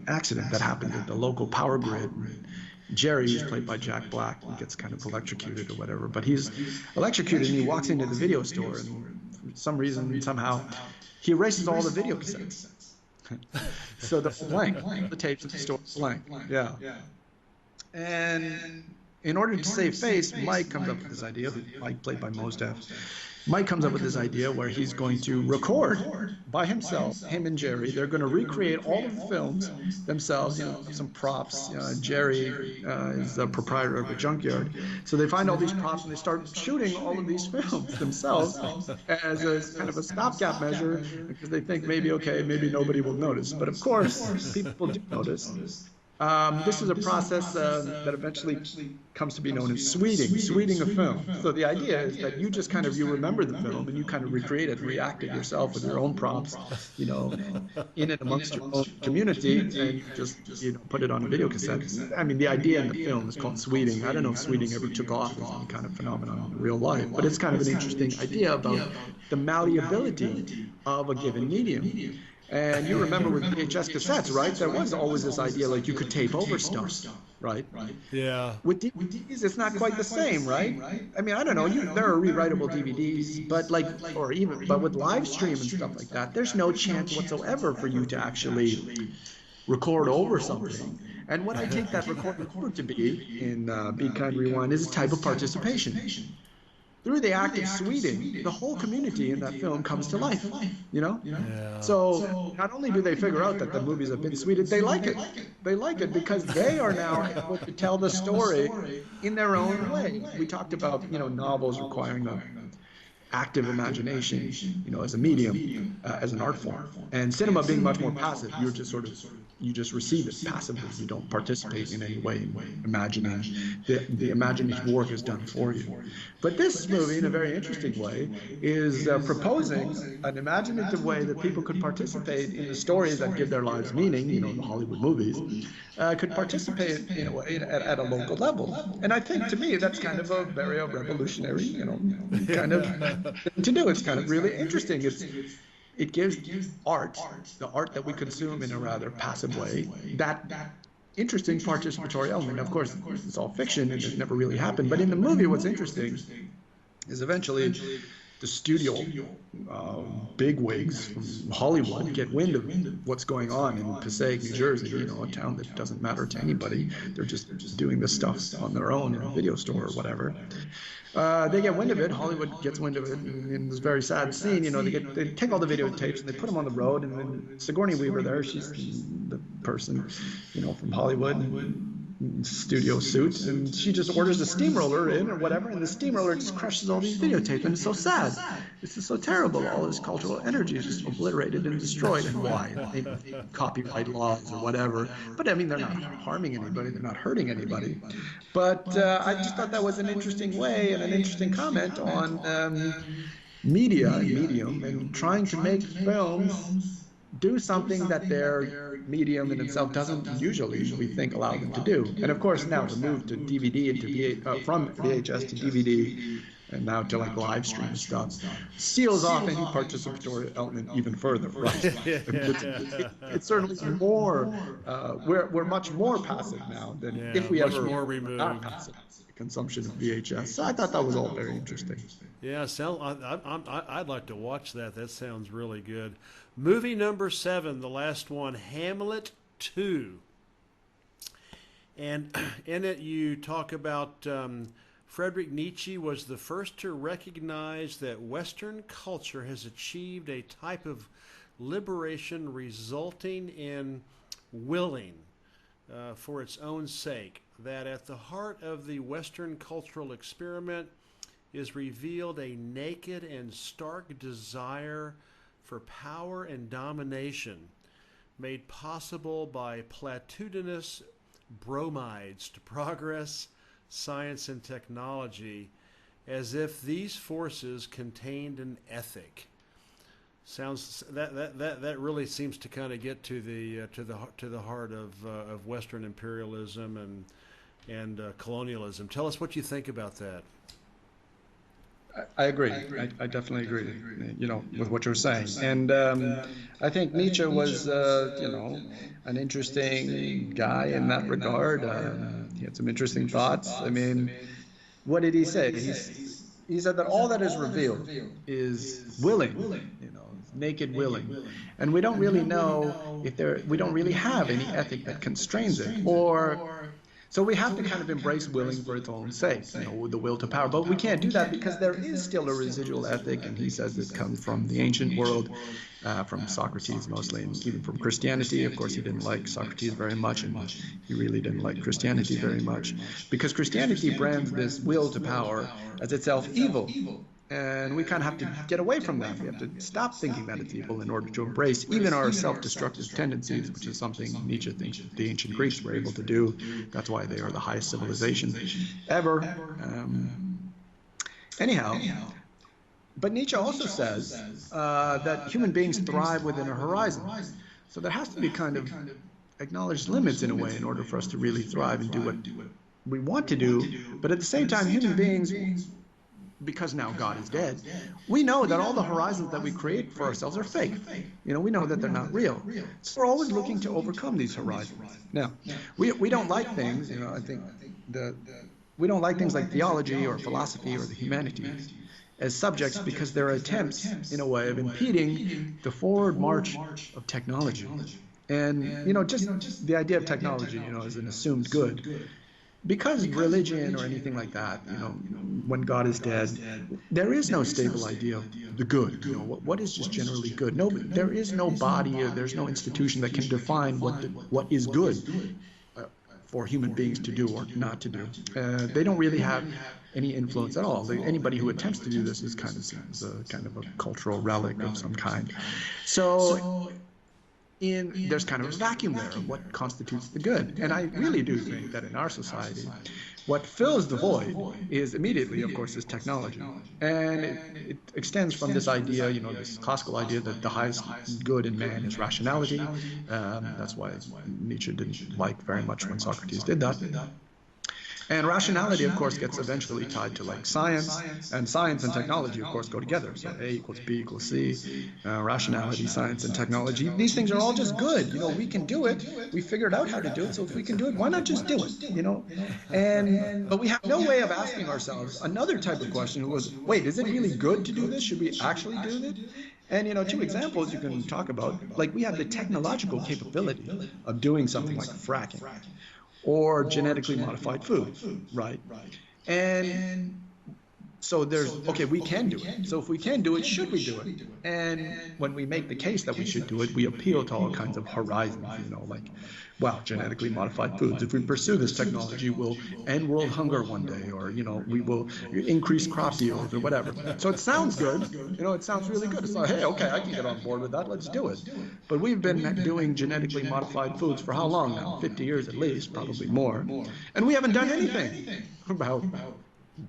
accident that happened at the local power grid. Jerry, who's played by Jack Black, gets kind of electrocuted or whatever. But he's electrocuted, and he walks into the video store, and for some reason, somehow, he erases all the video cassettes. So the blank, the tapes of the store blank. Yeah. And in order to save face, Mike comes up with this idea. Mike, played by Mos Def. Mike comes up with this idea where he's going to record by himself, him and Jerry. They're going to recreate all of the films themselves, some props. Jerry is the proprietor of a junkyard. So they find all these props and they start shooting all of these films themselves as a kind of a stopgap measure, because they think maybe nobody will notice. But of course, people do notice. This is a process that eventually comes to be known as sweeting a film. So the idea is that you just you remember the film and you kind of recreate it, react it yourself with your own props, in and amongst your own community, and you just put it on a video cassette. I mean, the idea in the film is called sweeting. I don't know if sweeting ever took off as any kind of phenomenon in real life, but it's kind of an interesting idea about the malleability of a given medium. And you remember with VHS cassettes, right? There was always this idea like you could tape over stuff, right? Yeah. With DVDs, it's not quite the same, right? I mean, I don't know. There are rewritable DVDs, but with live stream and stuff like that, there's no chance whatsoever for you to actually record over something. And what I take that record over to be in Be Kind Rewind is a type of participation. Through the act of sweeting, the whole community in that film comes to life, Yeah. So not only do they figure out that the movies have been sweeted, they like it. They like it because they are now able to tell the story in their own way. We talked about, novels requiring the active imagination, as a medium, as an art form, and cinema being much more passive. You're just you just receive it passively. You don't participate in any way in imagining. The imaginative work is done for you. But this movie, in a very interesting way, is proposing an imaginative way that people could participate in the stories that give their lives meaning, the Hollywood movies, could participate in a way at a local level. And I think, to me, that's kind of a very revolutionary, kind of thing to do. It's kind of really interesting. It gives art, the art that we consume in a rather passive way, that interesting participatory element. Of course, it's all fiction and it never really happened. But in the movie, what's interesting is eventually the studio bigwigs from Hollywood get wind of what's going on in Passaic, New Jersey, a town that doesn't matter to anybody. They're just doing this stuff on their own in a video store or whatever. They get wind of it. Hollywood gets wind of it in this very sad scene. They take all the videotapes and they put them on the road. And then Sigourney Weaver there, she's the person, from Hollywood, studio suit, and she just orders a steamroller in or whatever, and the steamroller just crushes all these videotapes, and it's so sad. It's just so terrible. All this cultural energy is just obliterated and destroyed. And why? Maybe copyright laws or whatever. But I mean, they're not harming anybody. They're not hurting anybody. But I just thought that was an interesting way and an interesting comment on media and medium and trying to make films do something that their medium in itself doesn't usually, we think, allow them to do. And of course, now to move to DVD and from VHS to DVD and now to live stream stuff seals off any participatory element even further, right? It's certainly more, we're much more passive now than if we ever were not passive consumption of VHS. So I thought that was all very interesting. Yeah, I'd like to watch that. That sounds really good. Movie number 7, the last one, Hamlet 2. And in it you talk about Friedrich Nietzsche was the first to recognize that Western culture has achieved a type of liberation resulting in willing for its own sake, that at the heart of the Western cultural experiment is revealed a naked and stark desire for power and domination, made possible by platitudinous bromides to progress, science, and technology, as if these forces contained an ethic. Sounds that really seems to kind of get to the heart of Western imperialism and colonialism. Tell us what you think about that. I agree. I definitely agree, with what you're saying. And I think Nietzsche was, an interesting guy in that regard. He had some interesting thoughts. I mean, what did he say? He said that all that is revealed is willing, naked willing. And we don't really know we don't really have any ethic that constrains it. Or So we have to kind of embrace willing for its own sake, the will to power. But we can't do that because there is still a residual ethic, and he says it comes from the ancient world, from Socrates mostly, and even from Christianity. Of course, he didn't like Socrates very much, and he really didn't like Christianity very much, because Christianity brands this will to power as itself evil. And we kind of have to get away from that. We have to stop thinking that it's evil in order to embrace even our self-destructive tendencies, which is something Nietzsche thinks the ancient Greeks were able to do. That's why they are the highest civilization ever. Anyhow, but Nietzsche also says that human beings thrive within a horizon. So there has to be kind of acknowledged limits in a way in order for us to really thrive and do what we want to do. But at the same time, human beings, because now God is dead, we know that all the horizons that we create for ourselves are fake. We know that they're not real. So we're always looking to overcome these horizons. Now, we don't like things, I think we don't like things like theology or philosophy or the humanities as subjects because they're attempts, in a way, of impeding the forward march of technology. And, just the idea of technology, as an assumed good. Because religion or anything like that, when God is dead, there is no stable idea of the good. What is just generally good? No, there is no body or there's no institution that can define what is good for human beings to do or not to do. They don't really have any influence at all. Anybody who attempts to do this is kind of a cultural relic of some kind. So there's kind of a vacuum there of what constitutes the good. And I really do think that in our society, what fills the void is immediately, of course, is technology. And it extends from this idea, this classical idea that the highest good in man is rationality. That's why Nietzsche didn't like very much when Socrates did that. And rationality, of course, gets eventually tied to science, and science and technology, of course, go together. So A equals B equals C, rationality, science, and technology. These things are all just good. We can do it. We figured out how to do it. So if we can do it, why not just do it? But we have no way of asking ourselves another type of question was, wait, is it really good to do this? Should we actually do it? And, two examples you can talk about, we have the technological capability of doing something like fracking, or genetically modified food, right? And so we can do it. So if we can do it, should we do it? And when we make the case that we should do it, we appeal to all kinds of horizons, genetically modified foods. If we pursue this technology, we'll end world hunger one day, or, we will increase crop yields or whatever. So it sounds good. It sounds really good. It's like, hey, okay, I can get on board with that. Let's do it. But we've been doing genetically modified foods for how long now? 50 years at least, probably more. And we haven't done anything about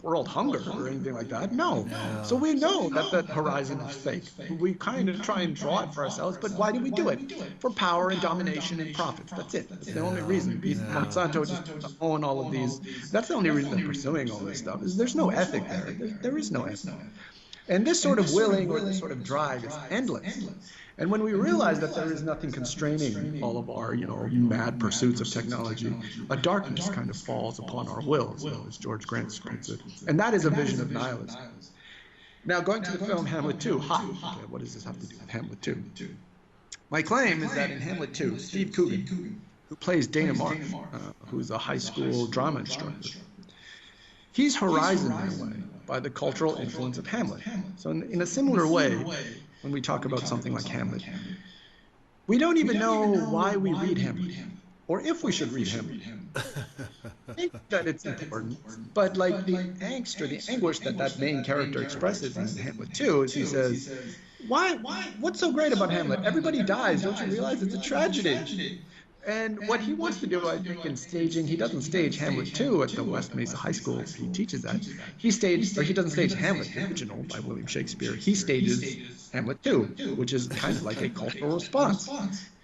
world hunger or anything like that. No. So we know that that horizon is fake. We kind of try and draw it for ourselves, but why do we do it? For power and domination and profits. That's it. That's the only reason. Monsanto just own all of these. That's the only reason they're pursuing all this stuff. Is there's no ethic there. There is no ethic. And this sort of willing or this sort of drive is endless. And when we realize that there is nothing constraining all of our, mad pursuits of technology, a darkness kind of falls upon our wills, as George Grant puts it. And that is a vision of nihilism. Now, going to the film Hamlet 2, okay, what does this have to do with Hamlet 2? My claim is that in Hamlet 2, Steve Coogan, who plays Dana Marsh, who's a high school drama instructor, he's horizoned in a way by the cultural influence of Hamlet. So in a similar way, when we talk about something like Hamlet, we don't even know why we read Hamlet, or if we should read Hamlet. I think that it's important, but the angst or the anguish that main character expresses in Hamlet 2 is he says, what's so great about Hamlet? Everybody dies, don't you realize it's a tragedy? And what he wants to do, I think, in staging, he doesn't stage Hamlet 2 at the West Mesa High School. He teaches that. He doesn't stage Hamlet, the original, by William Shakespeare. He stages Hamlet 2, which is kind of like a cultural response.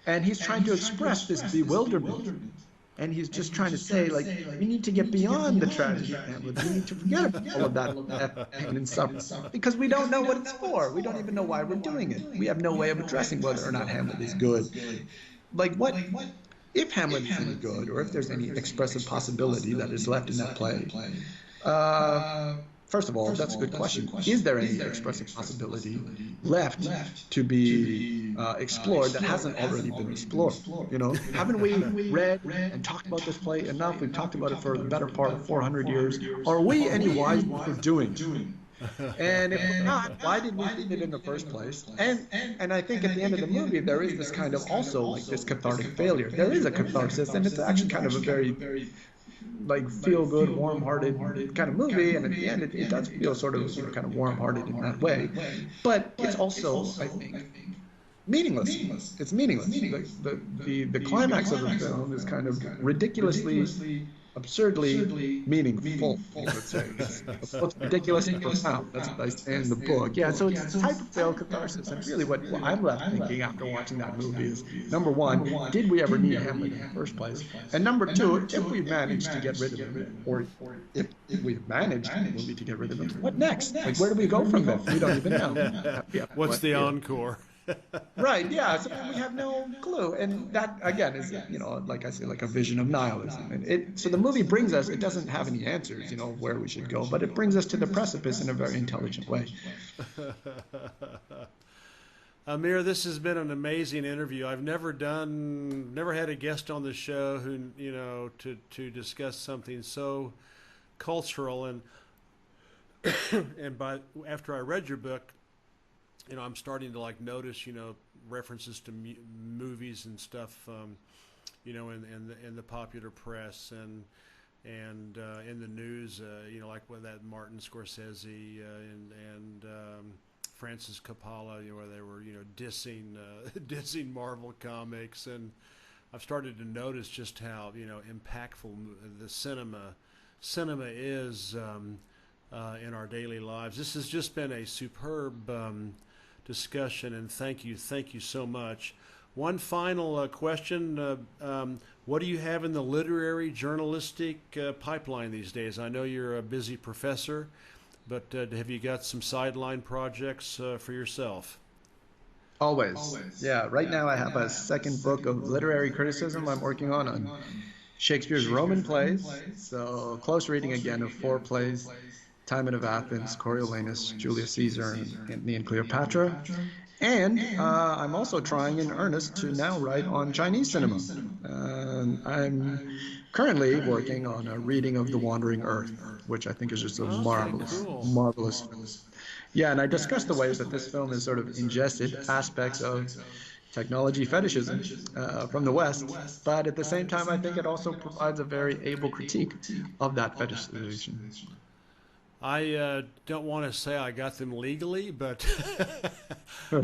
And he's trying to express this bewilderment. And he's just trying to say, we need to get beyond the tragedy of Hamlet. We need to forget about all of that pain and suffering. Because we don't know what it's for. We don't even know why we're doing it. We have no way of addressing whether or not Hamlet is good. If Hamlet is any good, or if there's any expressive possibility that is left in that play, first of all, that's a good question. Is there any expressive possibility left to be explored that hasn't already been explored? You know, haven't we read and talked about this play enough? We've talked about it for the better part of 400 years. Are we any wiser for doing it? And if we're not, why did we do it in the first place? And I think at the end of the movie, there is this kind of also like this cathartic failure. There is a catharsis, and it's actually kind of a very like feel-good, warm-hearted kind of movie, and at the end, it does feel sort of kind of warm-hearted in that way. But it's also, I think, meaningless. It's meaningless. The climax of the film is kind of ridiculously, absurdly meaningful, I would say. It's both ridiculous and profound. That's what I say in the book. Yeah, so it's a type of failed catharsis. And really what I'm left thinking after watching that movie is, number one, did we ever need Hamlet in the first place? And number two, if we managed to get rid of him, or if we managed in the movie to get rid of him, what next? Like, where do we go from there? We don't even know. What's the encore? Right, yeah, so we have no clue. And that, again, is, like I say, like a vision of nihilism. And so the movie brings us, it doesn't have any answers, where we should go, but it brings us to the precipice in a very intelligent way. Amir, this has been an amazing interview. I've never had a guest on the show who, to discuss something so cultural. And after I read your book, I'm starting to like notice, references to movies and stuff, in the popular press and in the news, like with that Martin Scorsese and Francis Coppola, where they were, dissing Marvel comics, and I've started to notice just how, impactful the cinema is in our daily lives. This has just been a superb discussion, and thank you so much. One final question: what do you have in the literary journalistic pipeline these days? I know you're a busy professor, but have you got some sideline projects for yourself? Always. Yeah. Right now, I have a second book of literary criticism I'm working on Shakespeare's Roman plays. So close reading again of 4 plays. Timon of Athens, Coriolanus, Julius Caesar, and Antony and Cleopatra. And I'm also trying in earnest to now write on Chinese cinema. I'm currently working on a reading of The Wandering Earth, which I think is just a marvelous film. Yeah, and I discussed the ways that this film has sort of ingested aspects of technology fetishism from the West, but at the same time, I think it also provides a very able critique of that fetishization. I don't want to say I got them legally, but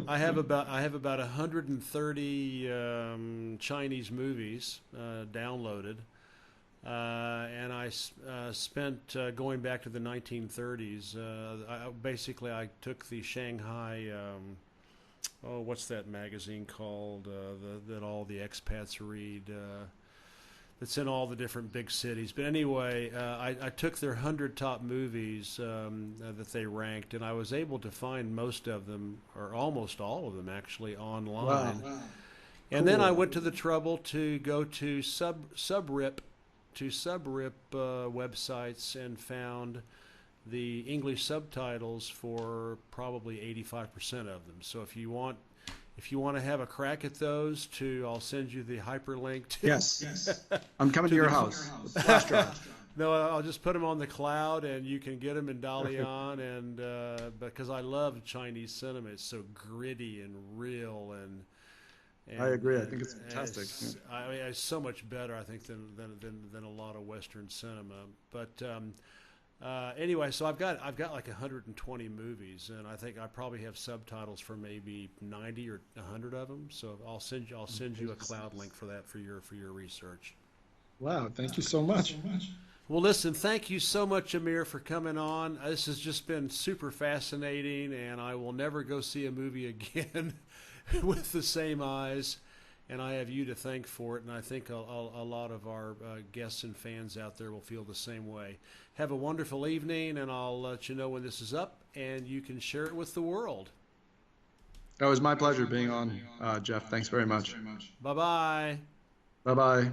I have about 130 Chinese movies downloaded, and I spent going back to the 1930s. I took the Shanghai. What's that magazine called that all the expats read? It's in all the different big cities. But anyway, I took their 100 top movies that they ranked, and I was able to find most of them, or almost all of them actually, online. Wow. And then I went to the trouble to go to subrip websites and found the English subtitles for probably 85% of them. So if you want to have a crack at those, I'll send you the hyperlink. Yes. I'm coming to your house. Flash drive. No, I'll just put them on the cloud, and you can get them in Dalian. And because I love Chinese cinema, it's so gritty and real, and I agree. I think it's fantastic. It's so much better, I think, than a lot of Western cinema. But anyway, so I've got like 120 movies, and I think I probably have subtitles for maybe 90 or 100 of them. So I'll send you a cloud link for that for your research. Wow, thank you so much. Well, listen, thank you so much, Amir, for coming on. This has just been super fascinating, and I will never go see a movie again with the same eyes. And I have you to thank for it, and I think a lot of our guests and fans out there will feel the same way. Have a wonderful evening, and I'll let you know when this is up, and you can share it with the world. It was my pleasure being on, Jeff. Thanks very much. Bye-bye. Bye-bye.